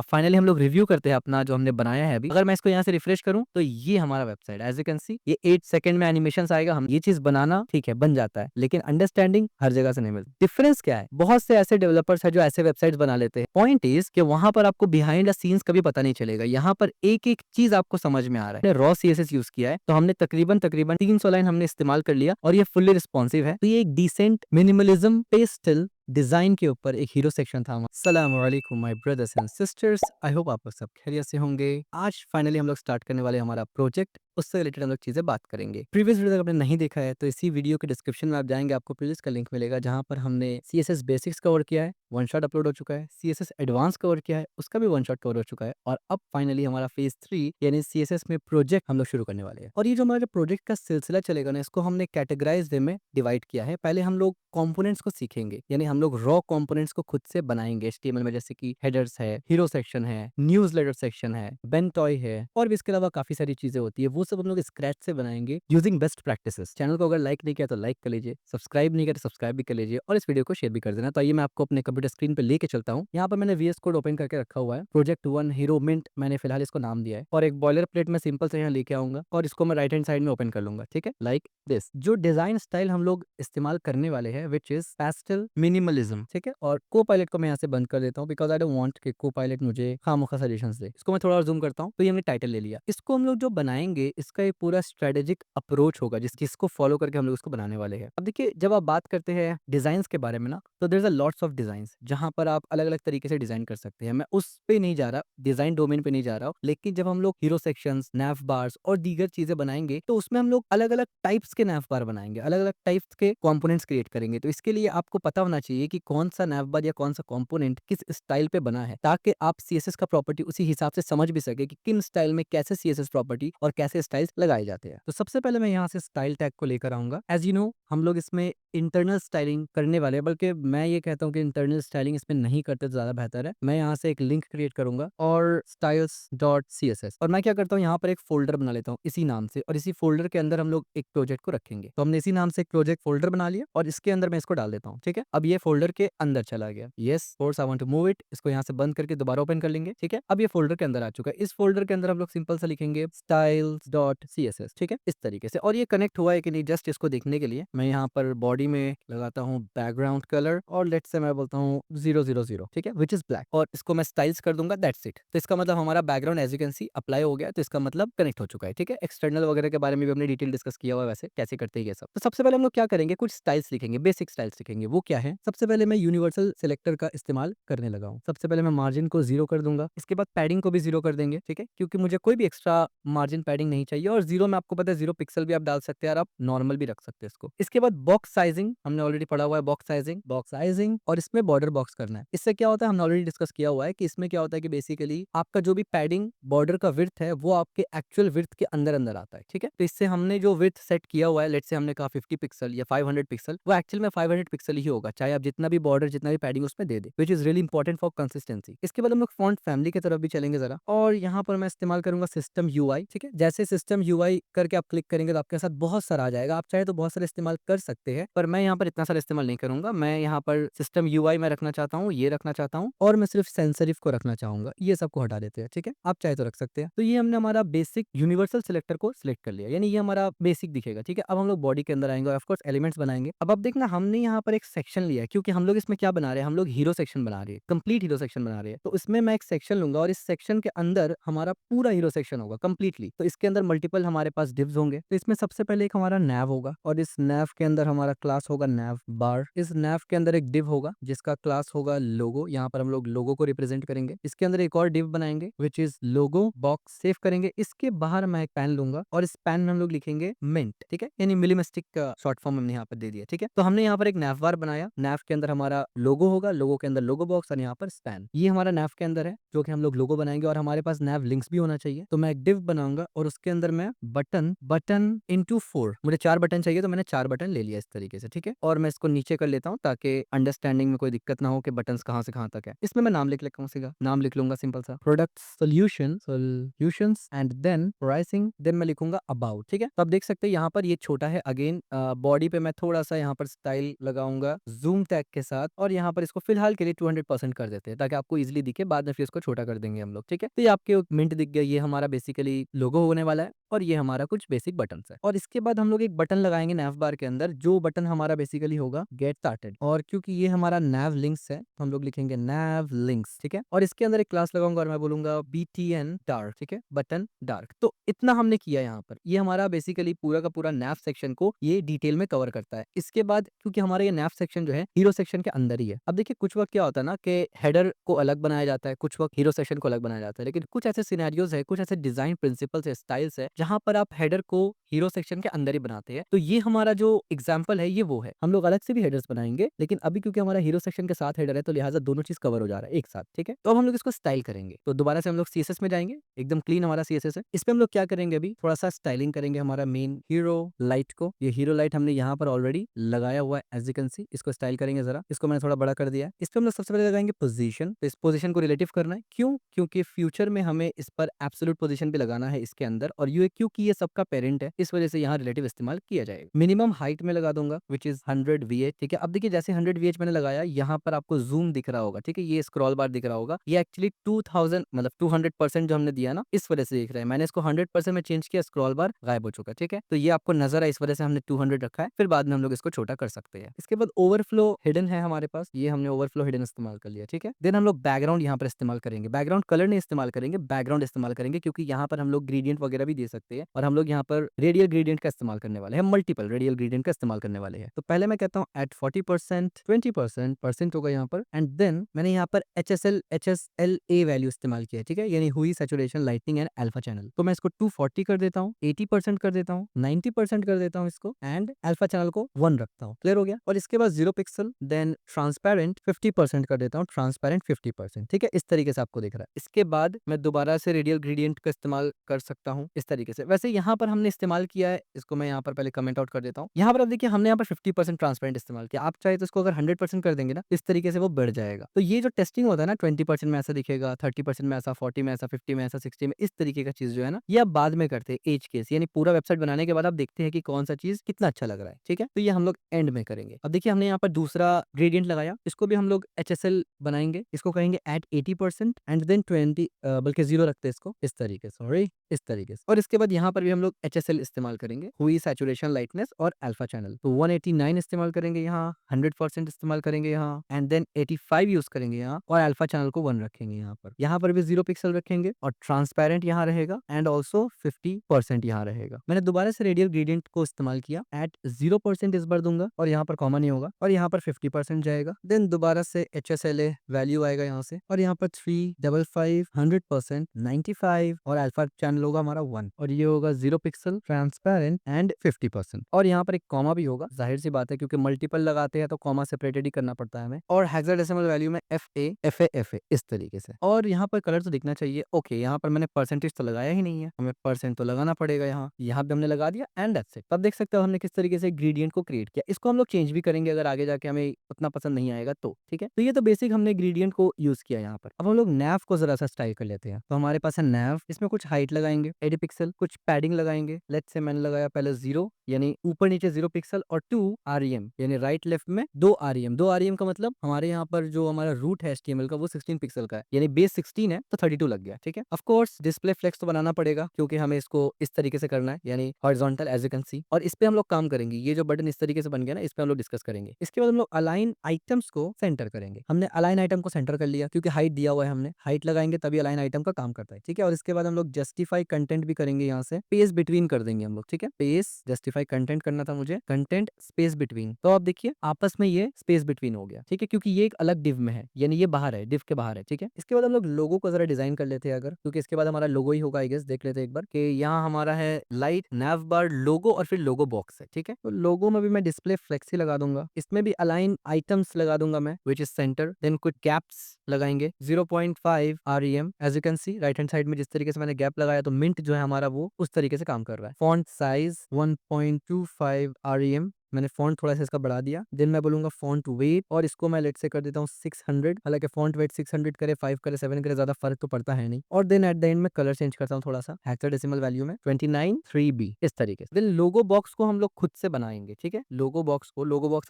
Finally हम लोग review करते हैं अपना जो हमने बनाया है अभी। अगर मैं इसको यहाँ से रिफ्रेश करूँ तो ये हमारा website as you can see ये 8 सेकंड में एनिमेशन आएगा। हम ये चीज बनाना ठीक है बन जाता है, लेकिन अंडरस्टैंडिंग हर जगह से नहीं मिलती। डिफरेंस क्या है? बहुत से ऐसे डेवलपर्स है जो ऐसे वेबसाइट्स बना लेते हैं। पॉइंट इज कि वहां पर आपको बिहाइंड द सीन्स कभी पता नहीं चलेगा। यहाँ पर एक एक चीज आपको समझ में आ रहा है। रॉ सीएसएस यूज किया है तो हमने तकरीबन तकरीबन 300 लाइन हमने इस्तेमाल कर लिया और ये फुल्ली रिस्पॉन्सिव है। तो ये एक डिसेंट मिनिमलिज्म पेस्टल डिजाइन के ऊपर एक हीरो सेक्शन था। अस्सलाम वालेकुम my brothers and sisters, I hope आप लोग सब खैरियत से होंगे। आज फाइनली हम लोग स्टार्ट करने वाले हमारा प्रोजेक्ट, उससे रिलेटेड हम लोग चीजें बात करेंगे। प्रीवियस वीडियो अगर आपने नहीं देखा है तो इसी वीडियो के डिस्क्रिप्शन में आप जाएंगे, आपको प्लेलिस्ट का लिंक मिलेगा जहां पर हमने सीएसएस बेसिक्स कवर किया है, वन शॉट अपलोड हो चुका है। सीएसएस एडवांस कवर किया है, उसका भी वन शॉट कवर हो चुका है। और अब फाइनली हमारा फेज 3 यानी सीएसएस में प्रोजेक्ट हम लोग शुरू करने वाले हैं। और ये जो हमारा प्रोजेक्ट का सिलसिला चलेगा ना, इसको हमने कैटेगराइज वे में डिवाइड किया है। पहले हम लोग कंपोनेंट्स को सीखेंगे, यानी हम लोग रॉ कंपोनेंट्स को खुद से बनाएंगे एचटीएमएल में, जैसे कि हेडर्स है, हीरो सेक्शन है, न्यूज़लेटर सेक्शन है, बेन टॉय है, और भी इसके अलावा काफी सारी चीजें होती है। वो सब हम लोग स्क्रैच से बनाएंगे यूजिंग बेस्ट प्रैक्टिसेस। चैनल को अगर लाइक नहीं किया तो लाइक कर लीजिए, सब्सक्राइब नहीं किया तो सब्सक्राइब भी कर लीजिए, और इस वीडियो को शेयर भी कर देना। तो आइए मैं आपको अपने कंप्यूटर स्क्रीन पे लेके चलता हूँ। यहाँ पर मैंने वीएस कोड ओपन करके रखा हुआ है। प्रोजेक्ट 1 हीरो मिंट मैंने फिलहाल इसको नाम दिया है, और एक बॉयलर प्लेट में सिंपल से यहाँ लेके आऊंगा और इसको मैं राइट हैंड साइड में ओपन कर लूंगा। ठीक है, लाइक दिस। जो डिजाइन स्टाइल हम लोग इस्तेमाल करने वाले हैं विच इज पेस्टल मिनिमलिज्म। ठीक है, और को पायलट को मैं यहाँ से बंद कर देता हूँ बिकॉज आई डोंट वांट कि को पायलट मुझे खामोखा सजेशंस दे। इसको मैं थोड़ा और जूम करता हूँ तो ये हमने टाइटल ले लिया। इसको हम लोग जो बनाएंगे इसका एक पूरा स्ट्रेटेजिक अप्रोच होगा जिसको फॉलो करके हम लोग इसको बनाने वाले हैं। अब देखिए, जब आप बात करते हैं डिजाइन के बारे में ना, तो there is a lots of design जहां पर आप अलग अलग तरीके से डिजाइन कर सकते हैं। मैं उस पे नहीं जा रहा, डिजाइन डोमेन पे नहीं जा रहा हूँ, लेकिन जब हम लोग हीरो सेक्शंस, नैव बार्स और दीगर चीजें बनाएंगे तो उसमें हम लोग अलग अलग टाइप्स के नैव बार बनाएंगे, अलग अलग टाइप्स के कंपोनेंट्स क्रिएट करेंगे। तो इसके लिए आपको पता होना चाहिए कि कौन सा नैव बार या कौन सा कंपोनेंट किस स्टाइल पे बना है, ताकि आप सीएसएस का प्रॉपर्टी उसी हिसाब से समझ भी सके कि किन स्टाइल में कैसे सीएसएस प्रॉपर्टी और कैसे स्टाइल्स लगाए जाते हैं। तो सबसे पहले मैं यहाँ से स्टाइल टैग को लेकर आऊंगा। एज यू नो, हम लोग इसमें इंटरनल स्टाइलिंग करने वाले हैं, बल्कि मैं ये कहता हूँ कि इंटरनल स्टाइलिंग इसमें नहीं करते तो ज्यादा बेहतर है। मैं यहाँ से एक लिंक क्रिएट करूंगा और styles.css, और मैं क्या करता हूँ यहाँ पर एक फोल्डर बना लेता हूँ इसी नाम से, और इसी फोल्डर के अंदर हम लोग एक प्रोजेक्ट को रखेंगे। तो हमने इसी नाम से एक प्रोजेक्ट फोल्डर बना लिया और इसके अंदर मैं इसको डाल देता हूँ। ठीक है, अब ये फोल्डर के अंदर चला गया। Yes course I want to move it. इसको यहाँ से बंद करके दोबारा ओपन कर लेंगे। ठीक है, अब ये फोल्डर के अंदर आ चुका है। इस फोल्डर के अंदर हम लोग सिंपल सा लिखेंगे styles.css। ठीक है, इस तरीके से। और ये कनेक्ट हुआ है कि नहीं, जस्ट इसको देखने के लिए मैं यहाँ पर बॉडी में लगाता हूँ बैकग्राउंड कलर, और लेट्स से मैं बोलता हूँ 000, ठीक है, विच इज ब्लैक, और इसको मैं स्टाइल्स कर दूंगा। That's it. तो इसका मतलब हमारा background as you can see apply हो गया, तो इसका मतलब कनेक्ट हो चुका है। ठीक है, एक्सटर्नल वगैरह के बारे में भी हमने डिटेल डिस्कस किया हुआ है, वैसे कैसे करते हैं ये सब। तो सबसे पहले हम लोग क्या करेंगे, कुछ स्टाइल्स लिखेंगे, बेसिक स्टाइल्स लिखेंगे। वो क्या है? सबसे पहले मैं यूनिवर्सल सिलेक्टर का इस्तेमाल करने लगा हूँ। सबसे पहले मैं मार्जिन को 0 कर दूंगा, इसके बाद पैडिंग को भी 0 कर देंगे। ठीक है, क्योंकि मुझे कोई भी एक्स्ट्रा मार्जिन पैडिंग नहीं चाहिए, और 0 में आपको पता है 0 पिक्सल भी आप डाल सकते हैं, और आप नॉर्मल भी रख सकते हैं इसको। इसके बाद बॉक्स साइजिंग हमने ऑलरेडी पढ़ा हुआ है, बॉक्स साइजिंग, और इसमें बॉर्डर बॉक्स करना है। इससे क्या होता है, हमने ऑलरेडी डिस्कस किया हुआ है कि इसमें क्या होता है कि बेसिकली आपका जो भी पैडिंग बॉर्डर का विड्थ है वो आपके एक्चुअल विड्थ के अंदर अंदर आता है। ठीक है, तो इससे हमने जो विड्थ सेट किया हुआ है, लेट्स से हमने कहा 50 पिक्सल या 500 पिक्सल, वो एक्चुअल में 500 पिक्सल ही होगा, चाहे आप जितना भी बॉर्डर जितना भी पैडिंग उसमें दे दे, which is really important for consistency. इसके बाद हम लोग फॉन्ट फैमिली की तरफ भी चलेंगे जरा, और यहाँ पर मैं इस्तेमाल करूंगा सिस्टम यूआई। ठीक है, जैसे सिस्टम यूआई करके आप क्लिक करेंगे तो आपके साथ बहुत सारा आ जाएगा। आप चाहे तो बहुत सारे इस्तेमाल कर सकते हैं, पर मैं यहाँ पर इतना सारा इस्तेमाल नहीं करूंगा। मैं यहाँ पर सिस्टम यूआई में रखना चाहता हूँ, ये रखना चाहता हूँ, और मैं सिर्फ सेंसरिफ को रखना चाहूंगा। ये सबको हटा देते हैं। ठीक है, आप चाहे तो रख सकते हैं। तो ये हमने हमारा बेसिक यूनिवर्सल सिलेक्टर को सिलेक्ट कर लिया, यानी ये हमारा बेसिक दिखेगा। ठीक है, अब हम लोग बॉडी के अंदर आएंगे और ऑफ कोर्स एलिमेंट्स बनाएंगे। अब आप देखना, हमने यहाँ पर एक सेक्शन लिया है, क्योंकि हम लोग इसमें क्या बना रहे हैं, हम लोग हीरो सेक्शन बना रहे हैं, कंप्लीट हीरो सेक्शन बना रहे हैं। तो इसमें मैं एक सेक्शन लूंगा, और इस सेक्शन के अंदर हमारा पूरा हीरो सेक्शन होगा कंप्लीटली। तो इसके अंदर मल्टीपल हमारे पास डिव्स होंगे। तो इसमें सबसे पहले एक हमारा नैव होगा, और इस नैव के अंदर हमारा क्लास होगा नैव बार। इस नैव के अंदर एक डिव होगा जिसका क्लास होगा लोगो। यहाँ पर हम लोग लोगो को रिप्रेजेंट करेंगे। इसके अंदर एक और डिव बनाएंगे which is logo box, save करेंगे। इसके बाहर मैं एक पैन लूंगा, और इस पैन में हम लोग लिखेंगे मिंट। ठीक है, यानी मिलीमेस्टिक का शॉर्ट फॉर्म हमने यहाँ पर दे दिया। ठीक है, तो हमने यहाँ पर एक नैव बार बनाया। नैव के अंदर हमारा लोगो होगा, लोगो के अंदर लोगो बॉक्स, और यहाँ पर स्पैन। ये हमारा नैव के अंदर है जो कि हम लोग लोगो बनाएंगे, और हमारे पास नैव लिंक्स भी होना चाहिए। तो मैं एक डिव बनाऊंगा, और उसके अंदर मैं बटन इंटू 4, मुझे 4 बटन चाहिए तो मैंने 4 बटन ले लिया इस तरीके तरीके से, ठीक है। और मैं इसको नीचे कर लेता हूँ ताकि अंडरस्टैंडिंग में कोई दिक्कत ना हो कि बटन्स कहाँ से कहाँ तक है। इसमें मैं नाम लिख लेता हूँ सीधा, नाम लिख लूंगा सिंपल सा, product solutions and then pricing, then मैं लिखूंगा अबाउट, ठीक है। तो आप देख सकते हैं यहाँ पर ये छोटा है। अगेन बॉडी पे मैं थोड़ा सा यहाँ पर स्टाइल लगाऊंगा जूम टैग के साथ, और यहाँ पर इसको फिलहाल के लिए 200% कर देते हैं ताकि आपको इजीली दिखे, बाद में फिर इसको छोटा कर देंगे हम लोग, ठीक है। तो ये आपके मिंट दिख गया, ये हमारा बेसिकली लोगो होने वाला है, और ये हमारा कुछ बेसिक बटन्स है। और इसके बाद हम लोग एक बटन लगाएंगे नैव बार के अंदर, जो बटन हमारा बेसिकली होगा गेट स्टार्टेड, और क्योंकि ये हमारा नैव लिंक्स है तो हम लोग लिखेंगे नैव लिंक्स, ठीक है। और इसके अंदर एक क्लास लगाऊंगा और मैं बोलूंगा BTN डार्क, ठीक है, बटन डार्क। तो इतना हमने किया यहाँ पर, ये हमारा बेसिकली पूरा का पूरा नैव सेक्शन को ये डिटेल में कवर करता है। इसके बाद क्योंकि हमारा ये नैव सेक्शन जो है हीरो सेक्शन के अंदर ही है। अब देखिए कुछ वक्त क्या होता है ना कि हेडर को अलग बनाया जाता है, कुछ वक्त हीरो सेक्शन को अलग बनाया जाता है, लेकिन कुछ ऐसे सिनेरियोज है, कुछ ऐसे डिजाइन प्रिंसिपल्स है, स्टाइल्स है, जहां पर आप हेडर को हीरो सेक्शन के अंदर ही बनाते हैं। तो ये हमारा जो एग्जाम्पल है ये वो है। हम लोग अलग से भी हेडर्स बनाएंगे, लेकिन अभी क्योंकि हमारा हीरो सेक्शन के साथ हेडर है तो लिहाजा दोनों चीज कवर हो जा रहा है एक साथ, ठीक है। तो अब हम लोग इसको स्टाइल करेंगे, तो दोबारा से हम लोग CSS में जाएंगे, एकदम क्लीन हमारा CSS है। इस पे हम लोग क्या करेंगे, अभी थोड़ा सा स्टाइलिंग करेंगे हमारा मेन हीरो लाइट को। ये हीरो लाइट हमने यहाँ पर ऑलरेडी लगाया हुआ है एज यू कैन सी। इसको स्टाइल करेंगे जरा, इसको मैंने थोड़ा बड़ा कर दिया है। इस पे हम लोग सबसे पहले लगाएंगे पोजीशन, तो इस पोजीशन को रिलेटिव करना है। क्यों? क्योंकि फ्यूचर में हमें इस पर एब्सोल्यूट पोजीशन भी लगाना है इसके अंदर, और ये क्योंकि ये सबका पेरेंट है इस वजह से यहाँ रिलेटिव इस्तेमाल किया जाएगा। मिनिमम हाइट में लगा दूंगा विच इज 100 VH, ठीक है। अब देखिए जैसे 100 VH मैंने लगाया, यहाँ पर आपको जूम दिख रहा होगा, ठीक है, ये स्क्रॉल बार दिख रहा होगा, ये एक्चुअली 2000 मतलब 200% जो हमने दिया ना इस वजह से दिख रहा है। मैंने इसको 100% में चेंज किया, स्क्रॉल बार गायब हो चुका है, ठीक है। तो ये आपको नजर है, इस वजह से हमने 200 रखा है, फिर बाद में हम लोग इसको छोटा कर सकते हैं। इसके बाद ओवरफ्लो हिडन है हमारे पास, ये हमने ओवरफ्लो हिडन इस्तेमाल कर लिया, ठीक है। देन हम लोग बैकग्राउंड यहाँ पर इस्तेमाल करेंगे, बैकग्राउंड कलर नहीं इस्तेमाल करेंगे, बैकग्राउंड इस्तेमाल करेंगे, क्योंकि यहाँ पर हम लोग ग्रेडियंट वगैरह भी दे सकते हैं, और हम लोग यहाँ पर रेडियल ग्रेडियंट का इस्तेमाल करने वाले हैं, मल्टीपल रेडियल ग्रेडियंट का इस्तेमाल करने वाले हैं। तो पहले मैं कहता हूँ एट 40%, 20% परसेंट होगा यहाँ पर, एंड देन मैंने यहाँ पर HSLA वैल्यू इस्तेमाल किया है, ठीक है, यानी हुई saturation lightning and alpha channel. तो मैं इसको 240 कर देता हूँ, 80% कर देता हूँ, 90% कर देता हूँ इसको, एंड अल्फा चैनल को 1 रखता हूँ। क्लियर हो गया। और इसके बाद 0 पिक्सल, देन ट्रांसपेरेंट 50% कर देता हूँ, ट्रांसपेरेंट 50%, ठीक है। इस तरीके से आपको दिख रहा है। इसके बाद मैं दोबारा से रेडियल ग्रेडियंट का इस्तेमाल कर सकता हूँ इस तरीके से। वैसे यहाँ पर हमने इस्तेमाल किया है, इसको मैं यहाँ पर पहले कमेंट आउट कर देता हूँ। यहाँ पर अब देखिए हमने यहाँ पर 50% ट्रांसपेरेंट इस्तेमाल किया, आप चाहे तो इसको अगर 100% कर देंगे ना, इस तरीके से वो बढ़ जाएगा। तो ये जो टेस्टिंग होता है ना, 20% में ऐसा दिखेगा, 30% में ऐसा, 40 में ऐसा, 50 में ऐसा, 60 में इस तरीके का चीज जो है ना, ये आप बाद में करते हैं एज केस, यानी पूरा वेबसाइट बनाने के बाद आप देखते हैं कि कौन सा चीज कितना अच्छा लग रहा है, ठीक है। तो ये हम लोग एंड में करेंगे। अब देखिए हमने यहाँ पर दूसरा ग्रेडियंट लगाया, इसको भी हम लोग HSL बनाएंगे, इसको कहेंगे एट 80% एंड देन 20 बल्कि 0 रखते हैं इसको इस तरीके से, सॉरी इस तरीके से। और इसके बाद यहाँ पर भी हम लोग HSL इस्तेमाल करेंगे, हुई सैचुरेशन लाइटनेस और अल्फा चैनल। तो 189 इस्तेमाल करेंगे यहाँ, 100% इस्तेमाल करेंगे यहाँ, एंड देन 85 यूज करेंगे यहाँ, और अल्फा चैनल को 1 रखेंगे यहाँ पर। यहाँ पर भी 0 पिक्सल रखेंगे, और ट्रांसपेरेंट यहाँ रहेगा, एंड ऑल्सो 50% यहाँ रहेगा। मैंने दोबारा से रेडियल ग्रेडियंट को इस्तेमाल किया, एट 0% इस बार दूंगा, और यहाँ पर कॉमन नहीं होगा, और यहाँ पर 50% जाएगा। देन दोबारा से HSLA वैल्यू आएगा यहाँ से, और यहाँ पर 355, 100%, 95, और अल्फा चैनल होगा हमारा 1, और ये होगा 0 पिक्सल, ट्रांसपेरेंट एंड 50%। और यहाँ पर एक कॉमा भी होगा, जाहिर सी बात है क्योंकि मल्टीपल लगाते हैं तो कॉमा सेपरेटेड ही करना पड़ता है हमें। और हेक्साडेसिमल वैल्यू में FA इस तरीके से। और यहाँ पर कलर तो दिखना चाहिए। ओके, यहाँ पर मैंने परसेंटेज तो लगाया ही नहीं है, हमें परसेंट तो लगाना पड़ेगा यहाँ पे हमने लगा दिया, एंड दैट्स इट। तब देख सकते हो हमने किस तरीके से ग्रेडियंट को क्रिएट किया। इसको हम लोग चेंज भी करेंगे अगर आगे जाके हमें उतना पसंद नहीं आएगा तो, ठीक है। तो ये तो बेसिक हमने ग्रेडियंट को यूज किया यहाँ पर। अब हम लोग नैव को जरा सा स्टाइल कर लेते हैं। तो हमारे पास है नैव, इसमें कुछ हाइट लगाएंगे 80 पिक्सल, कुछ पैडिंग लगाएंगे, लेट्स से मैंने लगाया पहले 0, यानी ऊपर नीचे 0 पिक्सल, और 2 REM, यानी राइट लेफ्ट में 2 REM। 2 REM का मतलब हमारे यहाँ पर जो हमारा रूट है HTML का वो 16 पिक्सल का है, यानी बेस 16 है तो 32 लग गया, ठीक है। ऑफ कोर्स डिस्प्ले फ्लेक्स तो बनाना पड़ेगा क्योंकि हमें इसको इस तरीके से करना है, यानी horizontal as you can see. और इस पे हम लोग काम करेंगे, ये जो बटन इस तरीके से बन गया ना, इस पे हम लोग डिस्कस करेंगे। इसके बाद हम लोग अलाइन आइटम्स को सेंटर करेंगे। हमने अलाइन आइटम को सेंटर कर लिया क्योंकि हाइट दिया हुआ है, हमने हाइट लगाएंगे तभी अलाइन आइटम का काम करता है, ठीक है। और इसके बाद हम लोग जस्टिफाई कंटेंट भी करेंगे, यहाँ से स्पेस बिटवीन कर देंगे हम लोग, ठीक है। स्पेस जस्टिफाई कंटेंट करना था मुझे, कंटेंट स्पेस बिटवीन। तो आप देखिए आपस में ये स्पेस बिटवीन हो गया, ठीक है, क्योंकि ये एक अलग डिव में है, यानी ये बाहर है, डिव के बाहर है, ठीक है। इसके बाद हम लोग लोगो को जरा डिजाइन कर लेते हैं अगर, क्योंकि इसके बाद हमारा लोगो ही होगा आई गेस। देख लेते हैं एक बार कि यहाँ हमारा है लाइट नैव बार लोगो और फिर लोगो बॉक्स है, ठीक है। तो लोगो में भी मैं डिस्प्ले फ्लेक्सी लगा दूंगा, इसमें भी अलाइन आइटम्स लगा दूंगा मैं विच इज सेंटर, देन कुछ गैप्स लगाएंगे 0.5 REM, as you can see right hand side में जिस तरीके से मैंने गैप लगाया तो मिंट जो है हमारा वो उस तरीके से काम कर रहा है। फॉन्ट साइज 1.25 REM, मैंने फॉन्ट थोड़ा सा इसका बढ़ा दिया। देन मैं बोलूंगा फॉन्ट वेट और इसको मैं लेट से कर देता हूँ 600। हालांकि फॉन्ट वेट 600 करे, 5 करे, 7 करे, ज्यादा फर्क तो पड़ता है नहीं। और देन एट द एंड में कलर चेंज करता हूँ थोड़ा सा हेक्साडेसिमल वैल्यू में 293B इस तरीके से। देन लोगो बॉक्स को हम लोग खुद से बनाएंगे, ठीक है। लोगो बॉक्स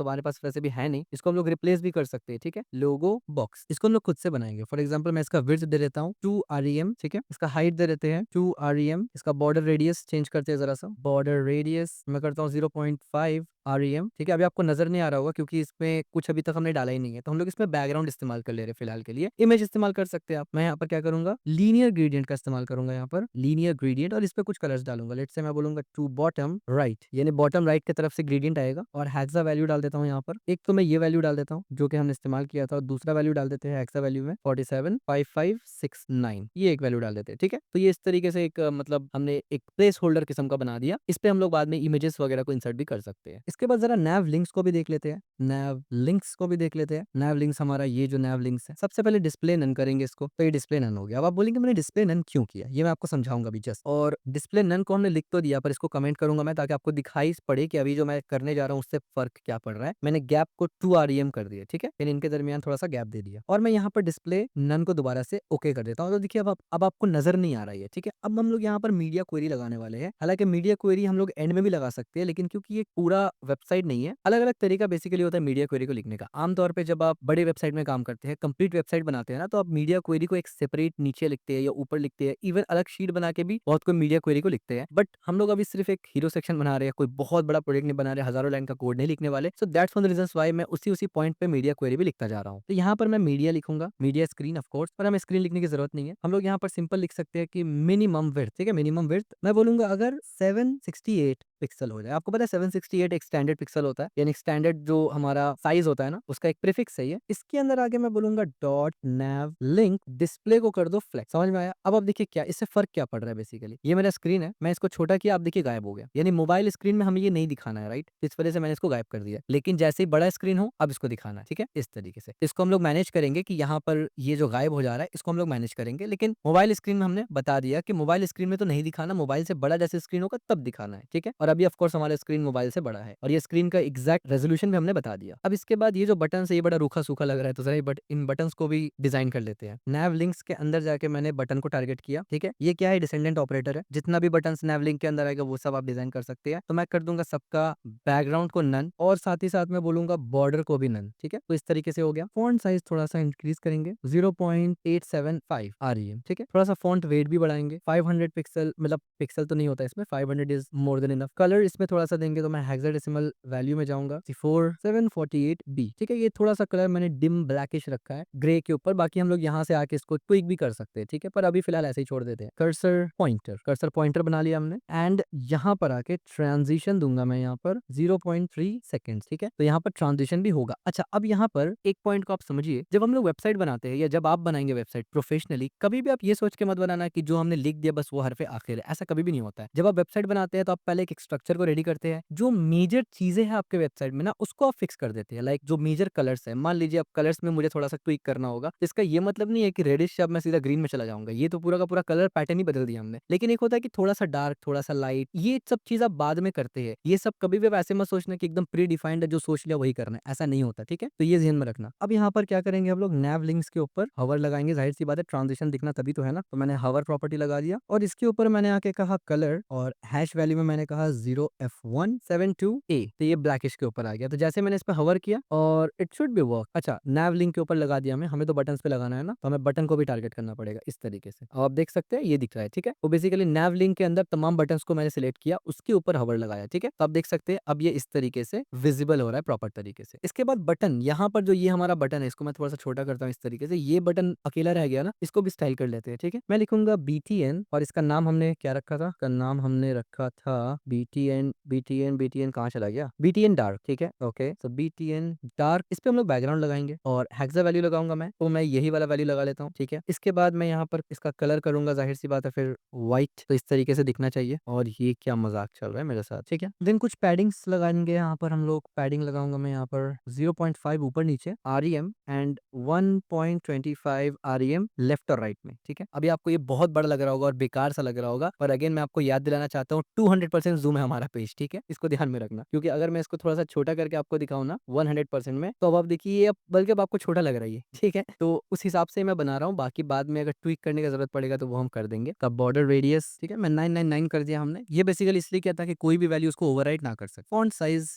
हमारे पास वैसे भी है नहीं, इसको हम लोग रिप्लेस भी कर सकते हैं, ठीक है। लोगो बॉक्स इसको हम लोग खुद से बनाएंगे। फॉर एग्जाम्पल मैं इसका विड्थ दे देता हूँ 2 REM, ठीक है। इसका हाइट दे देते हैं 2 REM। इसका बॉर्डर रेडियस चेंज करते हैं जरा सा, बॉर्डर रेडियस मैं करता हूँ 0.5 REM, ठीक है। अभी आपको नजर नहीं आ रहा होगा क्योंकि इसमें कुछ अभी तक हमने डाला ही नहीं है, तो हम लोग इसमें बैकग्राउंड इस्तेमाल कर ले रहे हैं फिलहाल के लिए। इमेज इस्तेमाल कर सकते हैं आप। मैं यहाँ पर क्या करूंगा, लीनियर ग्रेडियंट का इस्तेमाल करूंगा, यहाँ पर लीनियर ग्रेडियंट, और इस पे कुछ कलर्स डालूंगा। लेट से मैं बोलूंगा टू बॉटम राइट, यानी बॉटम राइट की तरफ से ग्रेडियंट आएगा। और हेक्सा वैल्यू डाल देता हूँ यहाँ पर। एक तो मैं ये वैल्यू डाल देता हूँ जो कि हमने इस्तेमाल किया था, और दूसरा वैल्यू डाल देते हैं हेक्सा वैल्यू में 475569, ये एक वैल्यू डाल देते हैं, ठीक है। तो ये इस तरीके से एक मतलब हमने एक प्लेस होल्डर किस्म का बना दिया। इस पे हम लोग बाद में इमेजेस वगैरह को इंसर्ट भी कर सकते हैं। इसके बाद जरा नैव लिंक्स को भी देख लेते हैं। नैव लिंक्स को भी देख लेते हैं। नैव लिंक्स हमारा ये जो नैव लिंक्स है, सबसे पहले डिस्प्ले नन करेंगे इसको, तो ये डिस्प्ले नन हो गया। अब आप बोलेंगे मैंने डिस्प्ले नन क्यों किया, ये मैं आपको समझाऊंगा अभी जस्ट। और डिस्प्ले नन को हमने लिख तो दिया, पर इसको कमेंट करूंगा मैं ताकि आपको दिखाई पड़े कि अभी जो मैं करने जा रहा हूँ उससे फर्क क्या पड़ रहा है। मैंने गैप को 2 REM कर दिया, ठीक है। फिर इनके दरमियान थोड़ा सा गैप दे दिया, और मैं यहाँ पर डिस्प्ले नन को दोबारा से ओके कर देता हूँ। तो देखिए अब आपको नजर नहीं आ रहा है, ठीक है। अब हम लोग यहाँ पर मीडिया क्वेरी लगाने वाले हैं। हालांकि मीडिया क्वेरी हम लोग एंड में भी लगा सकते हैं, लेकिन क्योंकि ये पूरा वेबसाइट नहीं है, अलग अलग तरीका बेसिकली होता है मीडिया क्वेरी को लिखने का। आमतौर पे जब आप बड़े वेबसाइट में काम करते हैं, कंप्लीट वेबसाइट बनाते हैं ना, तो आप मीडिया क्वेरी को एक सेपरेट नीचे लिखते हैं या ऊपर लिखते हैं, इवन अलग शीट बना के भी बहुत कोई मीडिया क्वेरी को लिखते हैं। बट हम लोग अभी सिर्फ एक हीरो सेक्शन बना रहे हैं, कोई बहुत बड़ा प्रोजेक्ट नहीं बना रहे, हजारों लाइन का कोड नहीं लिखने वाले। So that's one the reasons why मैं उसी पॉइंट पे मीडिया क्वेरी भी लिखता जा रहा हूँ। तो यहाँ पर मैं मीडिया लिखूंगा, मीडिया स्क्रीन ऑफ कोर्स, पर हमें स्क्रीन लिखने की जरूरत नहीं है। हम लोग यहाँ पर सिंपल लिख सकते हैं कि मिनिमम विड्थ, ठीक है। मिनिमम विड्थ मैं बोलूंगा अगर 768 पिक्सल हो जाए। आपको पता है 768 एक स्टैंडर्ड पिक्सल होता है, यानी स्टैंडर्ड जो हमारा साइज होता है ना, उसका एक प्रीफिक्स है ये। इसके अंदर आगे मैं बोलूंगा डॉट नैव लिंक डिस्प्ले को कर दो फ्लैग। समझ में आया? अब आप देखिए क्या इससे फर्क क्या पड़ रहा है। बेसिकली ये मेरा स्क्रीन है, मैं इसको छोटा किया, आप देखिए गायब हो गया। यानी मोबाइल स्क्रीन में हमें ये नहीं दिखाना है, राइट। इस वजह से मैंने इसको गायब कर दिया। लेकिन जैसे ही बड़ा स्क्रीन हो अब इसको दिखाना है, ठीक है। इस तरीके से इसको हम लोग मैनेज करेंगे कि यहाँ पर ये जो गायब हो जा रहा है इसको हम लोग मैनेज करेंगे। लेकिन मोबाइल स्क्रीन में हमने बता दिया कि मोबाइल स्क्रीन में तो नहीं दिखाना, मोबाइल से बड़ा जैसे स्क्रीन होगा तब दिखाना है, ठीक है। और अभी ऑफकोर्स हमारा स्क्रीन मोबाइल से बड़ा है, और ये स्क्रीन का एग्जैक्ट रेजोल्यूशन भी हमने बता दिया। अब इसके बाद ये जो बटन है ये बड़ा रूखा सूखा लग रहा है, तो जरा इन बटन्स को भी डिजाइन कर लेते हैं। नैव लिंक्स के अंदर जाके मैंने बटन को टारगेट किया, ठीक है। ये क्या है, डिसेंडेंट ऑपरेटर है। जितना भी बटन नैव लिंक के अंदर आएगा वो सब आप डिजाइन कर सकते हैं। तो मैं कर दूंगा सबका बैकग्राउंड को नन, और साथ ही साथ मैं बोलूंगा बॉर्डर को भी नन, ठीक है। तो इस तरीके से हो गया। फॉन्ट साइज थोड़ा सा इंक्रीज करेंगे 0.875 REM, ठीक है। थोड़ा सा फॉन्ट वेट भी बढ़ाएंगे 500 पिक्सल, मतलब पिक्सल तो नहीं होता इसमें, 500 is more than enough. Colour इसमें थोड़ा सा देंगे, तो मैं हेक्साडेसिमल वैल्यू में जाऊंगा 4748B, ठीक है। ये थोड़ा सा कलर मैंने डिम ब्लैकिश रखा है ग्रे के ऊपर। बाकी हम लोग यहाँ से आके इसको ट्विक भी कर सकते हैं, ठीक है। पर अभी फिलहाल ऐसे ही छोड़ देते हैं। कर्सर पॉइंटर बना लिया हमने, एंड यहाँ पर आके ट्रांजिशन दूंगा मैं यहाँ पर 0.3 सेकेंड्स, ठीक है। तो यहाँ पर ट्रांजिशन भी होगा। अच्छा, अब यहाँ पर एक पॉइंट को आप समझिए, जब हम लोग वेबसाइट बनाते हैं या जब आप बनाएंगे वेबसाइट प्रोफेशनली, कभी भी आप ये सोच के मत बनाना कि जो हमने लिख दिया बस वो हरफ आखिर है। ऐसा कभी भी नहीं होता है। जब आप वेबसाइट बनाते हैं तो आप पहले एक स्ट्रक्चर को रेडी करते हैं, जो मेजर चीजें हैं आपके वेबसाइट में ना उसको आप फिक्स कर देते हैं। लाइक जो मेजर कलर्स है, मान लीजिए अब कलर्स में मुझे थोड़ा सा ट्विक करना होगा, तो इसका ये मतलब नहीं है कि रेडिश अब मैं सीधा ग्रीन में चला जाऊंगा। ये तो पूरा का पूरा कलर पैटर्न ही बदल दिया हमने। लेकिन एक होता है कि थोड़ा सा डार्क, थोड़ा सा लाइट, ये सब चीज आप बाद में करते हैं। ये सब कभी भी ऐसे मत सोचना कि एकदम प्री डिफाइंड है, जो सोच लिया वही करना है, ऐसा नहीं होता, ठीक है। तो ये ध्यान में रखना। अब यहाँ पर क्या करेंगे हम लोग, नैव लिंक्स के ऊपर हवर लगाएंगे। जाहिर सी बात है ट्रांजिशन दिखना तभी तो है ना। तो मैंने हवर प्रॉपर्टी लगा दिया, और इसके ऊपर मैंने आके कहा कलर, और हैश वैल्यू में मैंने कहा 0F172A, तो ये ब्लैकिश के ऊपर आ गया। तो जैसे मैंने इस पर हवर किया और इट शुड बी वर्क। अच्छा, नैव लिंक के ऊपर लगा दिया हमें तो बटन पे लगाना है ना, तो हमें बटन को भी टारगेट करना पड़ेगा इस तरीके से। अब आप देख सकते हैं ये दिख रहा है, ठीक है। तो बेसिकली नैव लिंक के अंदर तमाम बटन को मैंने सिलेक्ट किया, उसके ऊपर हवर लगाया, ठीक है। तो आप देख सकते हैं अब ये इस तरीके से विजिबल हो रहा है प्रॉपर तरीके से। इसके बाद बटन, यहाँ पर जो ये हमारा बटन है इसको मैं थोड़ा सा छोटा करता हूँ इस तरीके से। ये बटन अकेला रह गया ना, इसको भी स्टाइल कर लेते हैं, ठीक है। मैं लिखूंगा BTN, और इसका नाम हमने क्या रखा था, इसका नाम हमने रखा था BTN कहाँ चला गया, BTN डार्क, ठीक है। ओके, तो BTN डार्क, इस पे हम लोग बैकग्राउंड लगाएंगे, और हेक्सा वैल्यू लगाऊंगा मैं, तो मैं यही वाला वैल्यू लगा लेता हूँ, ठीक है। इसके बाद मैं यहाँ पर इसका कलर करूंगा, जाहिर सी बात है फिर व्हाइट, तो इस तरीके से दिखना चाहिए। और ये क्या मजाक चल रहा है मेरे साथ, ठीक है। देन कुछ पैडिंग्स लगाएंगे यहाँ पर हम लोग। पैडिंग लगाऊंगा मैं यहाँ पर 0.5 ऊपर नीचे REM, एंड 1.25 REM लेफ्ट और राइट में, ठीक है। अभी आपको ये बहुत बड़ा लग रहा होगा और बेकार सा लग रहा होगा, पर अगेन मैं आपको याद दिलाना चाहता हूँ 200% जूम है हमारा पेज, ठीक है, इसको ध्यान में रखना, क्योंकि अगर मैं इसको थोड़ा सा छोटा करके आपको दिखाऊं ना 100% में, तो अब आप देखिए ये अब बल्कि अब आपको छोटा लग रहा है ये, ठीक है, तो उस हिसाब से मैं बना रहा हूँ। बाकी बाद में अगर ट्विक करने की जरूरत पड़ेगा तो वो हम कर देंगे। का बॉर्डर रेडियस, ठीक है, मैं 999 कर दिया हमने। ये बेसिकली इसलिए किया था कि कोई भी वैल्यू उसको ओवरराइड ना कर सके। Font size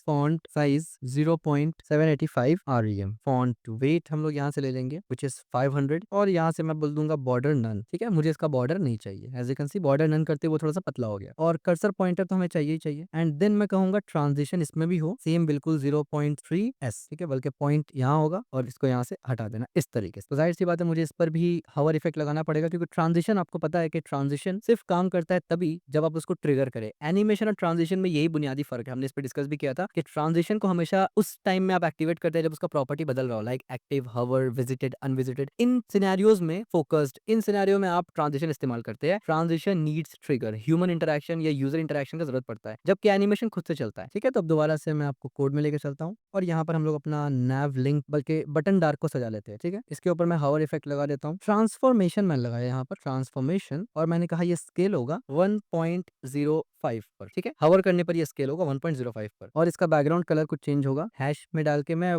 0.785 REM। Font weight हम लोग यहाँ से ले लेंगे विच इज 500, और यहाँ से मैं बोल दूंगा बॉर्डर नन, ठीक है, मुझे इसका बॉर्डर नहीं चाहिए। As you can see border none करते वो थोड़ा सा पतला हो गया, और कर्सर पॉइंटर तो हमें चाहिए ही चाहिए। एंड देन मैं कहूंगा ट्रांजिशन इसमें भी हो सेम बिल्कुल 0.3s, ठीक है, बल्कि पॉइंट यहाँ होगा और इसको यहाँ से हटा देना इस तरीके से। तो जाहिर सी बात है मुझे इस पर भी हवर इफेक्ट लगाना पड़ेगा, क्योंकि ट्रांजिशन आपको पता है कि ट्रांजिशन सिर्फ काम करता है तभी जब आप उसको ट्रिगर करें। एनिमेशन और ट्रांजिशन में यही बुनियादी फर्क है, हमने इस पर डिस्कस भी किया था कि ट्रांजिशन को हमेशा उस टाइम में आप एक्टिवेट करते हैं जब उसका प्रॉपर्टी बदल रहा हो, लाइक एक्टिव, हवर, विजिटेड, अनविजिटेड। इन सिनेरियोज में फोकस्ड, इन सिनेरियो में आप ट्रांजिशन इस्तेमाल करते हैं। Transition needs trigger, human interaction या यूजर इंटरेक्शन का जरूरत पड़ता है, जबकि एनिमेशन खुद से चलता है, ठीक है। तो अब दोबारा से मैं आपको कोड में लेके चलता हूँ, और यहाँ पर हम लोग अपना नैव लिंक बल्कि बटन डार्क को सजा लेते हैं, ठीक है। इसके ऊपर मैं हवर इफेक्ट लगा देता हूँ। ट्रांसफॉर्मेशन मैंने लगाया यहाँ पर, ट्रांसफॉर्मेशन, और मैंने कहा ये स्केल होगा 1.05 पर, ठीक है। हवर करने पर ये स्केल होगा 1.05 पर, और इसका बैकग्राउंड कलर कुछ चेंज होगा। हैश में डाल के मैं